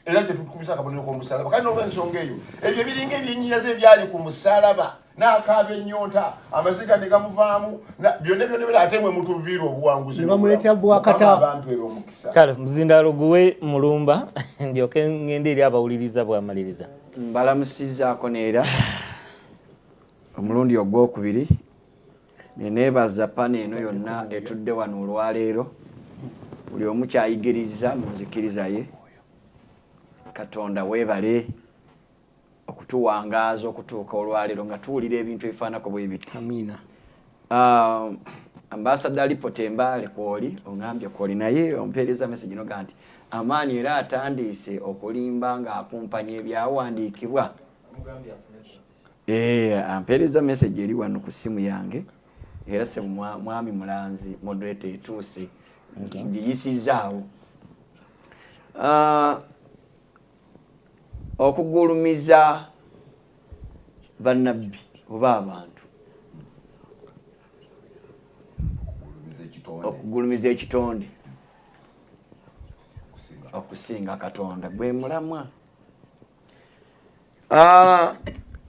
era tetutukubisa akabonero k'omusalaba kandi n'olw'ensonga eyo ebyo ebiringa ebyennyinyaza ebyali ku musalaba n'akaaba ennyonta amaziga ne gamuvaamu byonna byonna ate mwe mutuviira obuwanguzi bamuleetera bwakata bampeera omukisa kale muzindaalo guwe mulumba ndyoke ngende eri abawuliriza bwamaliriza mbalamusizaako neera omulundi ogwokubiri neneebaza pana eno yonna etudde wano olwaleero buli omu kyayigiriza mu nzikiriza ye katonda weebale okutuwangaaza okutuuka olwaleero nga tuwulira ebintu ebifaanako bwe biti amiina ambasada Lipotemba kwoli ongambye kwoli naye ompeereza message no ganti amaani era atandiise okulimba nga akumpanya ebyawandiikibwa ampeereza message eri wano ku simu yange era se mwami Mulanzi moderator etuuse ngiyisizaawo okugulumiza bannabbi oba abantu okugulumiza ekitonde okusinga katonda gwe mulamwa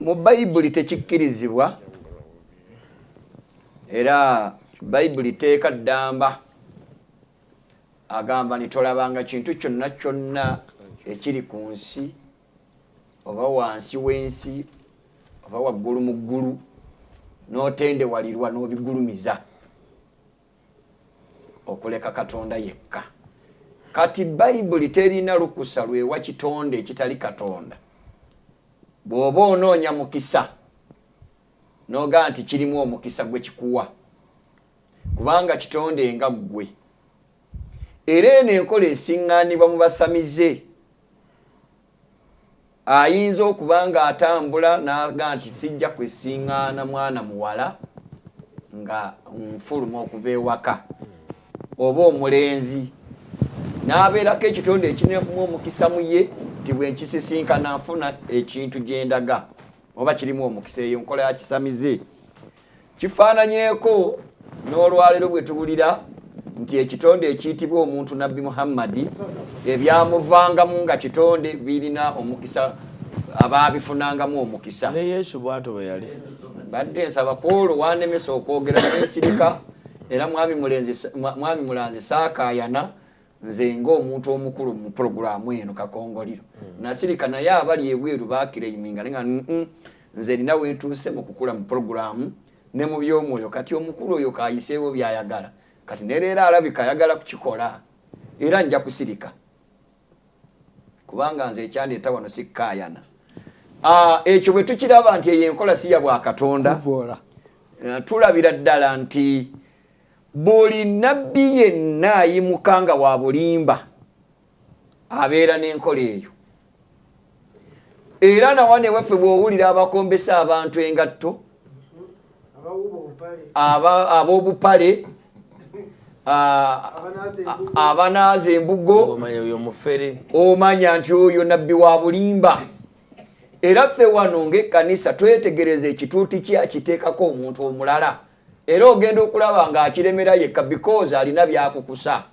mu bayibuli tekikkirizibwa era bayibuli teeka ddamba agamba nitolabanga kintu kyonna kyonna ekiri ku nsi oba wansi w'ensi oba waggulu mu ggulu n'otendewalirwa n'obigulumiza okuleka katonda yekka kati bayibuli terina lukusa lwewa kitonde ekitali katonda bw'oba onoonya mukisa n'ogaa nti kirimu omukisa gwe kikuwa kubanga kitonde nga ggwe era eno enkola esiŋŋaanibwa mu basamize ayinza okuba nga atambula n'agaa nti sijja kwesiŋŋaana mwana muwala nga nfuluma okuva ewaka oba omulenzi n'abeerako ekitonde ekirimu omukisa mu ye nti bwe nkisisinkana nfuna ekintu gye ndaga oba kirimu omukisa eyo nkola ya kisamize kifaananyeeko n'olwaleero bwe tuwulira nti ekitonde ekiyitibwa omuntu nabbi Muhammadi ebyamuvangamu nga kitonde birina omukisa abaabifunangamu omukisa. Ne Yesu bw'ato bwe yali. Badde nsaba Paul waanemesa okwogera n'ensirika era mwami Mulanzi saakaayana nze ng'omuntu omukulu mu puroguramu eno Kakongoliro. Nasirika naye abali ebweru baakireiminga nga nze nina wentuuse mu kukula mu puroguramu ne mu by'omwoyo kati omukulu oyo kaayiseewo by'ayagala. Kati nereera alabika ayagala kukikola era nja kusirika kubanga nze ekyandeeta wano sikkaayana. Ekyo bwe tukiraba nti eyo enkola si ya Bwakatonda tulabira ddala nti buli nabbi yenna ayimuka nga wa bulimba abeera n'enkola eyo. Era nawane waffe bw'owulira abakombesa abantu engatto ab'obupale abanaaza embugo omanya nti oyo nabbi wa bulimba. Era ffe wano ng'ekkanisa twetegereza ekituuti kye akiteekako omuntu omulala era ogenda okulaba ng'akiremera yekka because alina byakukusa.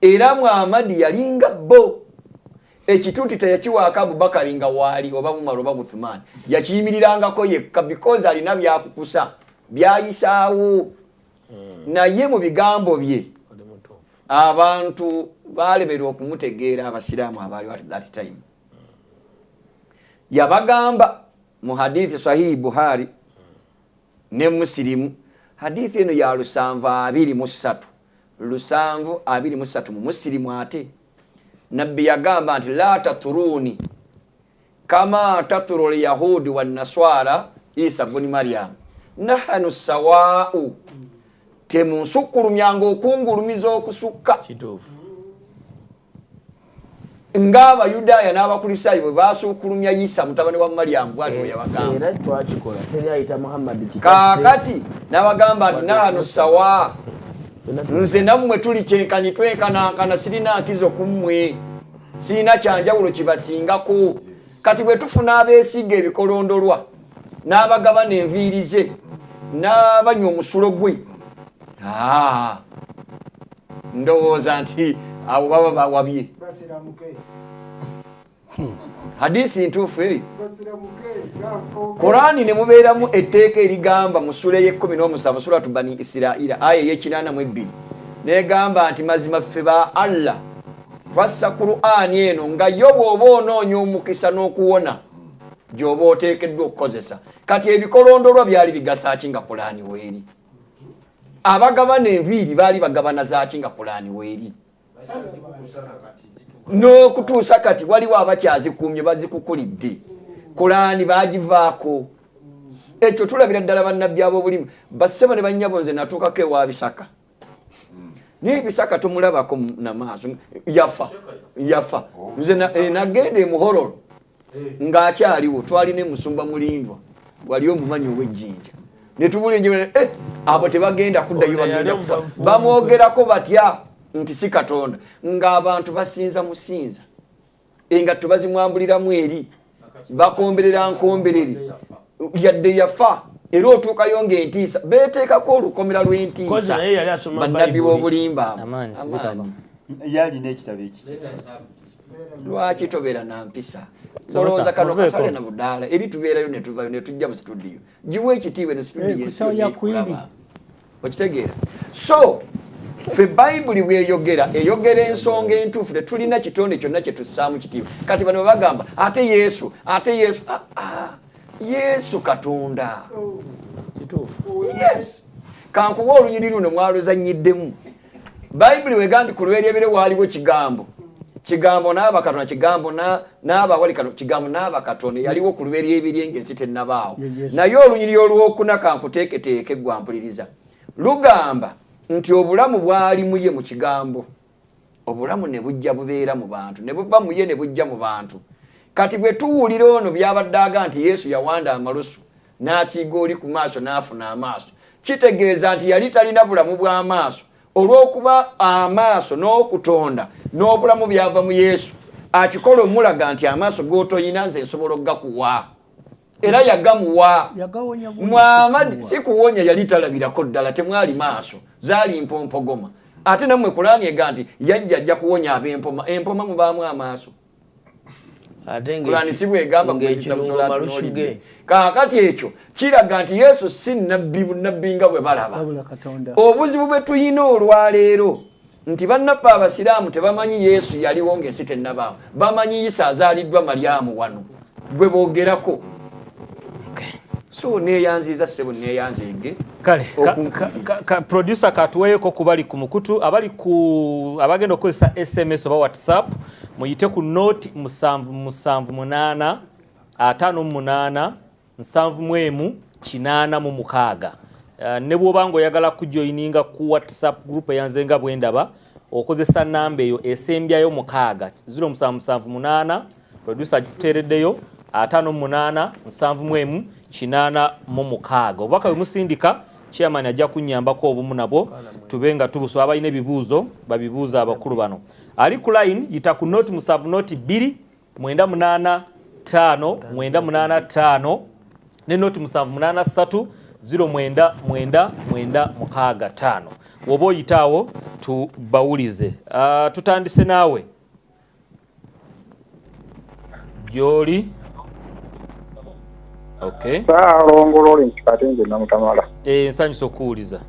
Era Muhammad yalinga bo ekituuti teyakiwaako Abubakari nga waali oba Umar oba Uthman yakiyimirirangako yekka because alina byakukusa byayisaawo. Naye mu bigambo bye abantu baalemerwa okumutegeera abasiraamu abaali at that time. Yabagamba mu hadithi sahihi Buhari ne Muslimu, hadithi eno ya 723 mu Muslimu ate nabbi yagamba nti la taturuni kama taturu al-yahudi wan naswara Isa ibn Maryam nahanu sawa'u. Temunsukulumyanga okungulumiza okusukka kituufu ng'Abayudaaya n'Abakristaayo bwe baasukulumya Isa mutabani wa Maryam bw'atyo bwe yabagamba. Era twakikola teri ayita Muhammad kikase. Kaakati n'abagamba nti nahanu sawa nze nammwe tuli kyenkani twenkanankana sirina nkizo ku mmwe sirina kyanjawulo kibasingako. Kati bwe tufuna abeesiga ebikolondolwa n'abagabana enviiri ze n'abanywa omusulo gwe ndowooza nti abo baba bawabye. Hadisi ntuufu eyo. Qur'ani ne mubeeramu etteeka erigamba mu sura y'e17 suratu Bani Israila aya y'e82 negamba nti mazima ffe ba Allah twassa Qur'ani eno nga yo bw'oba onoonya omukisa n'okuwona gy'oba oteekeddwa okukozesa. Kati ebikolondolwa byali bigasa ki nga Qur'ani weeri? Abagabana enviiri baali bagabana zaaki nga Qur'ani weeri? N'okutuusa kati waliwo abakyazikuumye bazikukulidde. Qur'ani baagivaako. Ekyo tulabira ddala bannabbi ab'obulimu bassebo ne bannyabo nze natuukako ewa Bisaka. Naye Bisaka tomulabako na maaso yafa. Nze nagenda e Muhororo ng'akyaliwo twalina Musumba Mulindwa wali omumanyi ow'ejjinja. Ne tubulinje abo tebagenda kuddayo bagenda kufa. Bamwogerako batya nti si Katonda ng'abantu basinza musinza engatto bazimwambuliramu eri bakomberera nkombereri yadde yafa era otuukayo ng'entiisa beeteekako olukomera lw'entiisa bannabbi b'obulimba amaanyi. Yalina ekitabo ekiki lwaki tobeera na mpisa olowooza kano katale na budaala eri tubeerayo ne tuvayo ne tujja mu studio giwe ekitiibwe ne studio okitegeera. So ffe Bayibuli bw'eyogera ensonga entuufu tetulina kitonde kyonna kye tussaamu kitiibwa. Kati bano bagamba ate Yesu Yesu Katonda kituufu. Yes, kankuwa olunyiri luno mwaluzannyiddemu. Bayibuli wegandi ku lw'eryebere waaliwo kigambo n'abakatonda kigambo n'abawali kigambo n'abakatonda yaliwo ku lw'eryebere ng'ensi tennabaawo. Naye olunyiri olwokuna kankuteeketeeke gwampuliriza lugamba nti obulamu bwali muye mu kigambo. Obulamu ne bujja bubeera mu bantu ne buva muye ne bujja mu bantu. Kati bwe tuwulira ono byabadde aga nti Yesu yawanda amalusu n'asiiga oli ku maaso n'afuna amaaso kitegeeza nti yali talina bulamu bw'amaaso olw'okuba amaaso n'okutonda n'obulamu byava mu Yesu akikola omulaga nti amaaso g'otoyina nze nsobola okugakuwa era yagamuwa. Muhammad si kuwonya yali talabirako ddala temwali maaso zaali mpompogoma ate namwe Qur'ani ega nti yajja kuwonya ab'empoma empoma mubaamu amaaso Qur'ani sibwe egamba ng'ekitabo kaakati ekyo kiraga nti Yesu si nabbi nga bwe balaba obuzibu bwe tuyina olwaleero nti bannaffe abasiraamu tebamanyi Yesu yaliwo ng'ensi tennabaawo bamanyi Isa azaaliddwa Maryamu wano gwe boogerako so neyanziza sebo neyanzige kale producer katuweyeko kubali ku mukutu abagenda okozesa SMS oba WhatsApp muyite ku note 778 58 781 ne bw'oba ng'oyagala kujoyininga ku WhatsApp group eyanzenga bwendaba okozesa namba eyo esembyayo 6 0778 producer agituteereddeyo 58 781 obubaka bwemusindika chairman ajja kunnyambako obumu nabo tubenga tubuso abalina ebibuuzo babibuuza abakulu bano ali ku line yita ku note 2 985 985 ne note 783 099965 woba oyitaawo tubawulize tutandise naawe gyoli okay longolole nkikatenze namutamala nsanyusa okuwuliza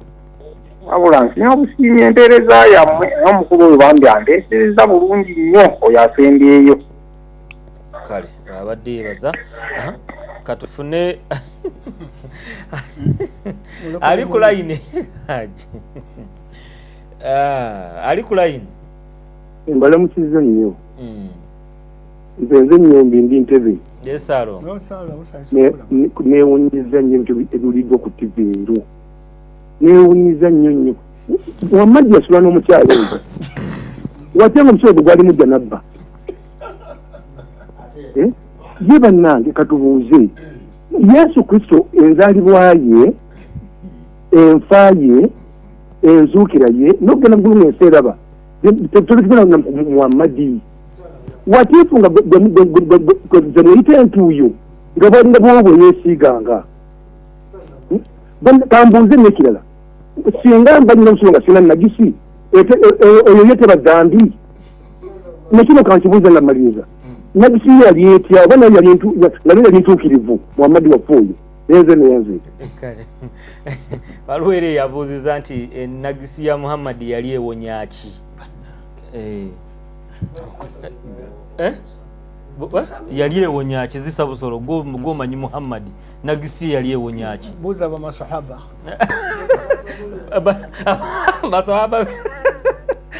wabula nsina obusiimye empeereza yammwe n'omukulu oyo bambi andeesereza bulungi nnyo oyo asembeeyo kale abadde yebaza katufune ali ku line ali ku line mbalamusiza nnyo nzenze nnyombi ndi ntebe yesalo neewunyiza nnyo ebiwuliddwa ku TV ndu neewunyiza nnyo Muhammad yasula n'omukyalo oyo wate nga omukyalo gwali mujja nabba ye bannange katubuuze Yesu Kristo enzaalibwa ye enfa ye enzuukira ye n'okugenda mu ggulu ng'ensi eraba tetugenda na Muhammadi watifu nga zemuyite entuuyo nga balinga bwobwe yeesiiganga kambuuze n'ekirala singa mbanyina omusulo nga sina nagisi oyo ye tebadambi nekino kankibuuza namaliriza nagisi ye yali etya oba naye yali ntuukirivu Muhammadi waffe oyo yenze neyenze Balwere yabuuziza nti nagisi ya Muhammadi yali ewonyaki yali ewonyaki zisa busolo gomanyi Muhammadi nagisi yali ewonyaki buuza bamasahaba masahaba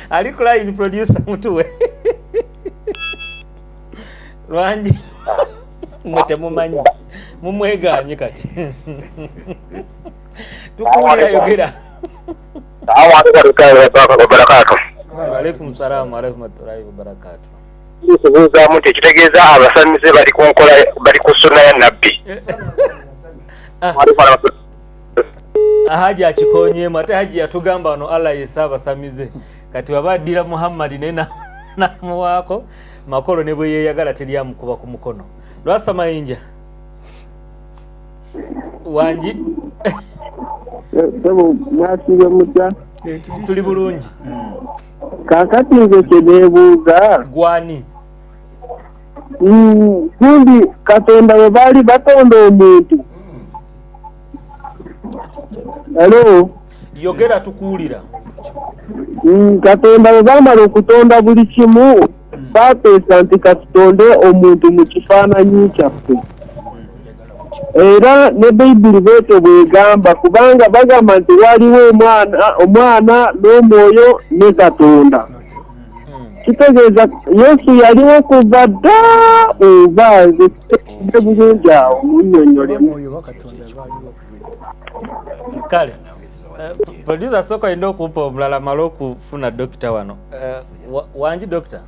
ali ku line producer mutuwe lwanji mwete mumanyi mumweganye kati tukuwulira yogera Waalaikum salaam wa rahmatullahi wa barakatuh. Tubuuza nti ekitegeeza abasamize bali ku nkola bali ku sunna ya nabbi. Haji akikonye mate haji yatugamba no Allah yesaba samize kati wabaddira Muhammad nena na muwako makolo ne bwe yeyagala teliya mukuba ku mukono lwasa mayinja wanji sebo mwasibe mutya tuli bulungi kakati nze kyebuuza gwani kumbi Katonda we bali batonda omuntu. Hello yogera tukuwulira. Katonda we bamala okutonda buli kimu bateesa nti katutonde omuntu mu kifaananyi kyaffe. Era ne Bayibuli bwetyo bwegamba kubanga bagamba nti waliwo omwana n'omwoyo ne Katonda. Kitegeeza Yesu yaliwo kuva dda oba nze bulungi awo munnyonnyolemu. Kale producer soko ayina okupa omulala mala okufuna dokita wano. Wangi dokita?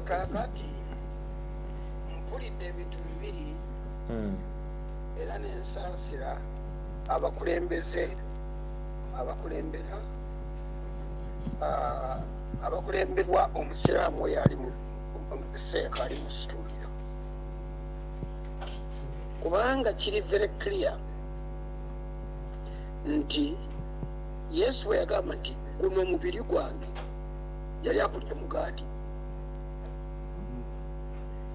Kakati mpulidde ebintu bibiri era n'ensansira abakulemberwa omusiraamu oyo ali mu seeka ali mu studio kubanga kiri very clear nti Yesu we yagamba nti guno mubiri gwange yali akulya mugaati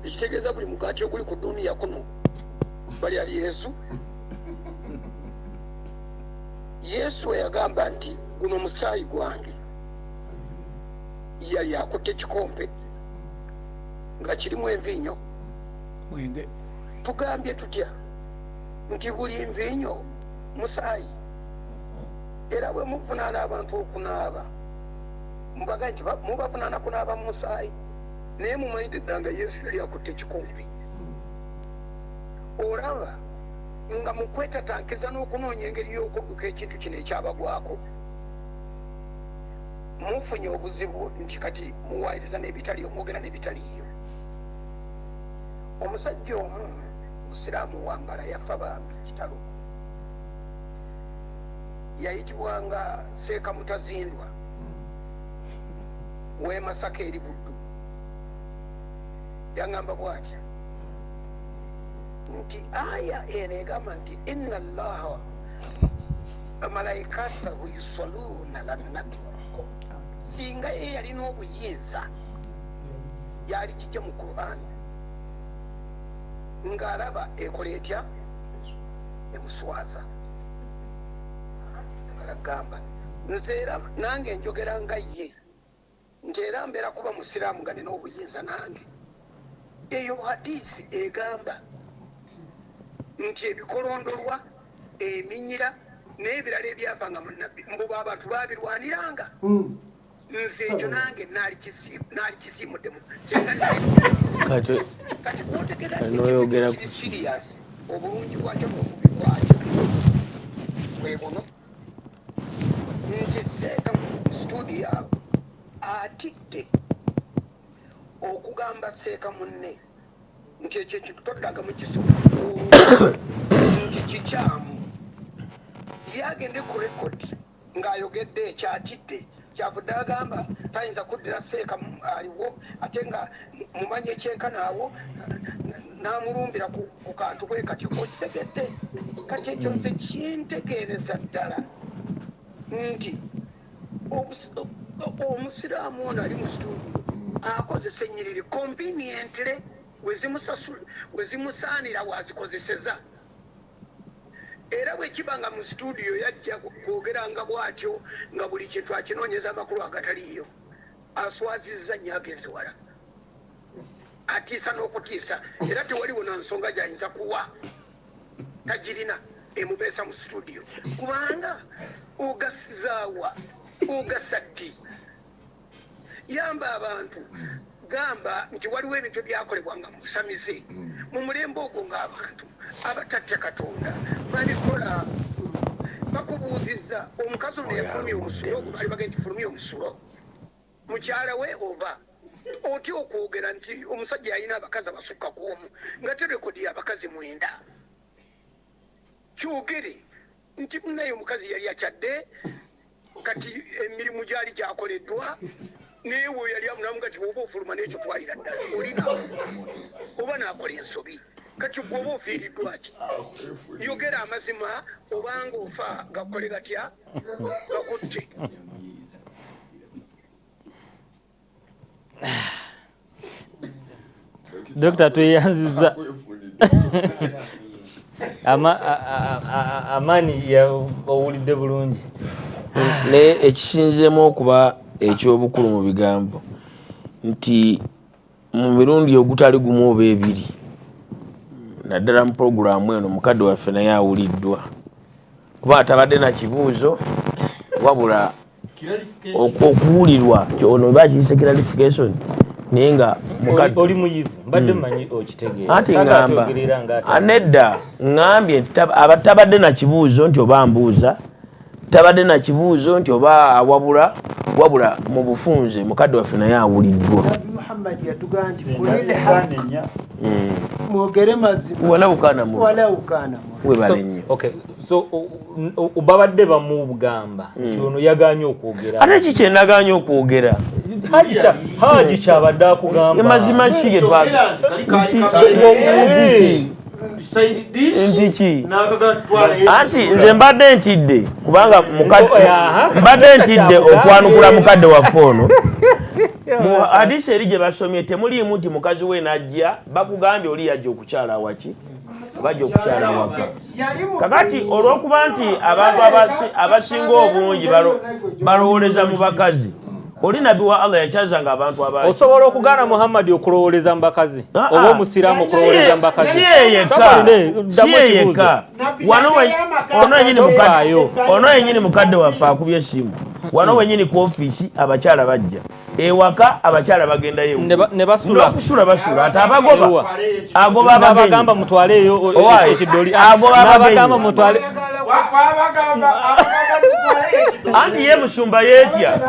ekitegeeza buli mugaati oguli ku duniya kuno bali ali Yesu. Yesu we yagamba nti guno musaayi gwange yali akutte ekikompe nga kirimu enviinyo mwenge. Tugambye tutya nti buli nviinyo musaayi era bwe muvunaana abantu okunaaba mubaga nti mubavunaana kunaaba mu musaayi naye mumanyi ddala nga Yesu yali akutte ekikompe. Olaba nga mukwetatankiza n'okunoonya engeri y'okudduka ekintu kino ekyabagwako mufunye obuzibu nti kati muwaayiriza n'ebitaliyo mwogera n'ebitaliyo. Omusajja omu musiraamu wambala yafa bambi kitalo yayitibwanga Seeka Mutazindwa w'e Masaka eri Buddu. Yangamba bw'atya nti aya eno egamba nti inna allaha malaikatahu yusalluna ala nabi, singa ye yalina obuyinza yali kijja mu Qur'ani ng'alaba ekola etya emuswaza. Agamba nze era nange njogera nga ye nti era mbeera kuba musiraamu nga nina obuyinza nange. Eyo hadisi egamba nti ebikolondolwa eminyira n'ebirala ebyavanga mu nabbi mbuba abantu baabirwaniranga. Nze ekyo nange naali kisiimuddemu kati kwotegera nti sirias obulungi bwakyo n'obubi bwakyo bwe buno nti Seeka mu studio atidde okugamba Seeka munne nti ekyo ekitoddaga mu kisubu nti kikyamu yagende ku rekodi ng'ayogedde ekyatidde kyavudde agamba tayinza kuddira Seeka aliwo ate nga mumanyi ekyenkanaawo n'amulumbira ku kantu bwe kati okitegedde. Kati ekyo nze kintegeereza ddala nti omusiraamu ono ali mu studio akozesa ennyiriri conveniently we zimusaanira wazikozeseza. Era bwe kiba nga mu studio yajja kwogeranga bw'atyo nga buli kintu akinoonyeza amakulu agataliiyo aswazizza nnyo agenze wala atiisa n'okutiisa era tewaliwo na nsonga gy'ayinza kuwa tagirina emubeesa mu studio kubanga ogasizaawa ogasa ddi. Yamba abantu gamba nti waliwo ebintu byakolebwanga mu busamize mu mulembe ogwo ng'abantu abatatya Katonda babikola bakubuuziza omukazi ono yafulumya omusulo bali bagenda nti fulumya omusulo mukyala we oba otya okwogera nti omusajja yalina abakazi abasukka ku omu nga terekodi y'abakazi 9 kyogere nti munaye omukazi yali akyadde kati emirimu gyali gyakoleddwa newe yali amunamu kati bw'oba ofuluma n'ekyo twalira ddala olina oba n'akola ensobi kati bw'oba ofiiriddwa ki yogera amazima obanga ofa gakole gatya gakutte. Dokita tweyanziza Amani ya owulidde bulungi naye ekisinzemu okuba ekyobukulu mu bigambo nti mu mirundi ogutali gumu oba ebiri naddala mu puroguramu eno mukadde waffe naye awuliddwa kuba atabadde na kibuuzo wabula okuwulirwa kyono bakiyise clarification naye nga oli muyivu mbadde mmanyi okitegeera ati ngamba anedda ngambye nti abatabadde na kibuuzo nti oba mbuuza tabadde na kibuuzo nti oba wabula mu bufunze mukadde waffe naye awuliddwa. Muhammad yatugamba nti kulil haqq mwogere mazima wala ukana webale nnyo. Okay, so babadde bamugamba nti ono yaganye okwogera ate kiki naganye okwogera haji kyabadde akugamba mazima ki ge anti nze mbadde ntidde kubanga mbadde ntidde okwanukula mukadde waffe ono mu hadisi eri gye basomye temuliimu nti mukazi we najja bakugambye oli yajja okukyala awaki bajja okukyala awaka kakati olw'okuba nti abantu abasinga obungi balowoleza mu bakazi oli nabbi wa Allah yakyazanga abantu abangi osobola okugaana Muhammad okulowoleza mu bakazi oba omusiraamu okulowoleza mu bakazi si yeka ono yenyini mukadde waffe akubye essimu wano wenyini ku ofiisi abakyala bajja ewaka abakyala bagendayo n'okusula basula ate agoba abagamba mutwaleeyo ekidoli abagamba mutwale anti ye musumba yeetya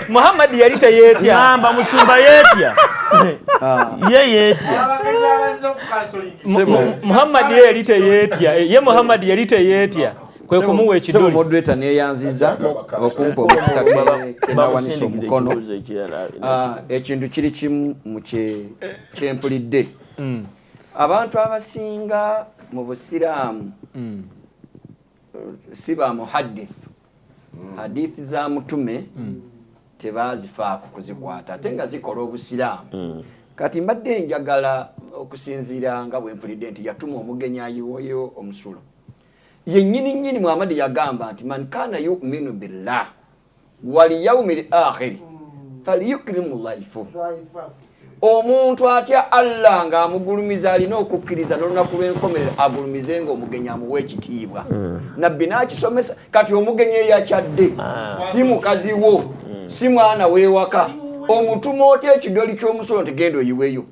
Muhammad yali teyeetya ngamba musumba yeetya ye yeetya Muhammad ye yali teyeetya ye Muhammad yali teyeetya kwe kumuwa ekidoli moderator neyanziza okumpa omukisa kenawanisa omukono ekintu kiri kimu mu kyempulidde abantu abasinga mu busiraamu si ba muhadithu hadithi za mutume tebazifaako kuzikwata ate nga zikola obusiraamu kati mbadde njagala okusinziira nga bwempulidde nti yatuma omugenyi ayiwoyo omusulo yennyini Muhammad yagamba nti man kana yu'minu billah wal yawmil akhir falyukrimu dhayfahu omuntu atya Allah nga amugulumiza alina okukkiriza n'olunaku lw'enkomerero agulumizenga omugenyi amuwa ekitiibwa nabbi n'akisomesa kati omugenyi eyakyadde si mukazi wo si mwana weewaka omutuma otya ekidoli ky'omusulo nti genda oyiweyo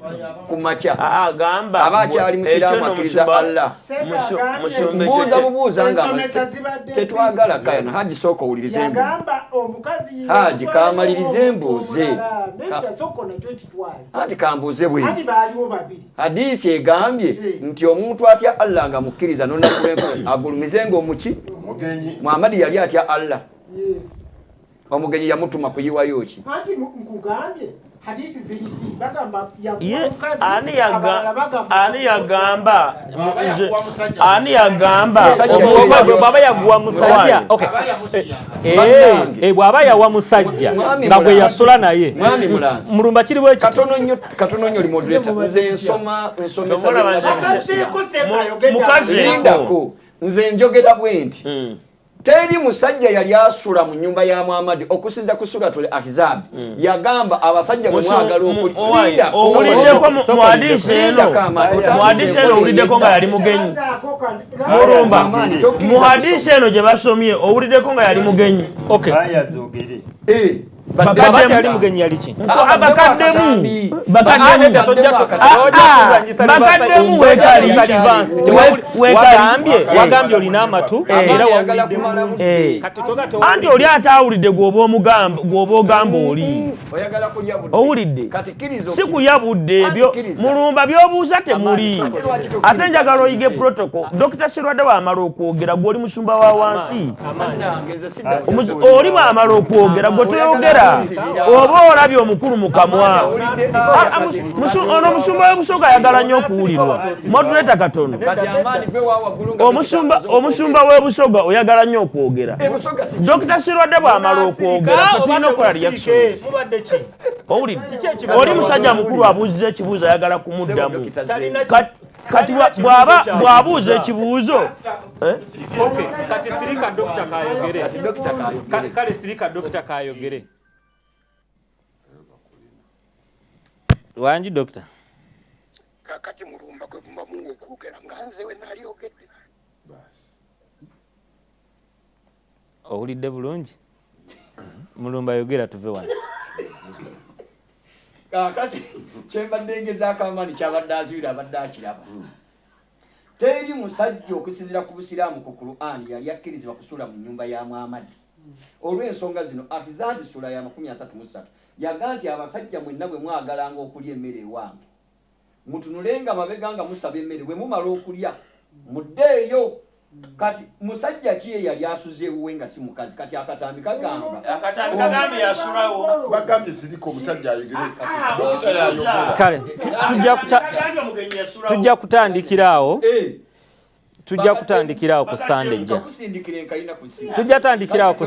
ku makya aba akyali musiraamu akkiriza Allah buuza nga tetwagala kayana haji sooka owulirize haji kamalirize embuuze anti kambuuze bwenti hadisi egambye nti omuntu atya Allah nga mukkiriza n'olunaku lw'enkomerero agulumizenga omuki Muhammad yali atya Allah omugenyi yamutuma kuyiwayo ki anti nkugambye hadithi ziri bagamba ani yagamba baba yaguwa musajja bwaba yawa musajja nga gwe yasula naye mulumba kiriwo katono nnyo limoderator nze nsomesa nze njogera bwenti teri musajja yali asula mu nyumba ya Muhammad okusinza ku suratul Ahzab yagamba abasajja mwagala okulinda owuliddeko mu hadisi eno owuliddeko nga yali mugenyi mulumba mu hadisi eno gye basomye owuliddeko nga yali mugenyi baba yali mugenyi yali ki bakaddemu wagambye olina amatu era wawulidde anti oli ate awulidde gwoba ogamba oli owulidde si kuyabudde ebyo mulumba byobuuza temuli ate njagala oyige protocol Dr. Sirwadde bw'amala okwogera gw'oli musumba wa wansi oli bw'amala okwogera gwe toyogera oba olabye omukulu mu kamwa ono omusumba w'ebusoga ayagala nnyo okuwulirwa moderator katono omusumba w'ebusoga oyagala nnyo okwogera Dr. Sirwadde bw'amala okwogera tulina okukola reactions owulidde oli musajja mukulu abuuziza ekibuuzo ayagala kumuddamu kati bw'abuuza ekibuuzo kati sirika dokita kayogere kale sirika dokita kayogere wanji dokita kakati mulumba kwe mubamungu okwogera nga nze we nalyogedde owulidde bulungi mulumba yogera tuve wano kakati kyembadde ngezaako amaanyi kyabadde azuira abadde akiraba teri musajja okusinziira ku busiraamu ku Qur'an yali akkirizibwa kusula mu nyumba ya Muhammad olw'ensonga zino Ahzab sura ya 33 yaga nti abasajja mwenna bwe mwagalanga okulya emmere ewange mutunulenga mabega nga musaba emmere bwe mumala okulya muddeeyo kati musajja ki yali asuze uwenga si mukazi kati akatambi kagamba yasulawo bagambye siriko omusajja ayegereka dokita yayogera kale tujja kutandikirawo tujja kutandikirawo ku Sunday. Tujja kutandikirawo ku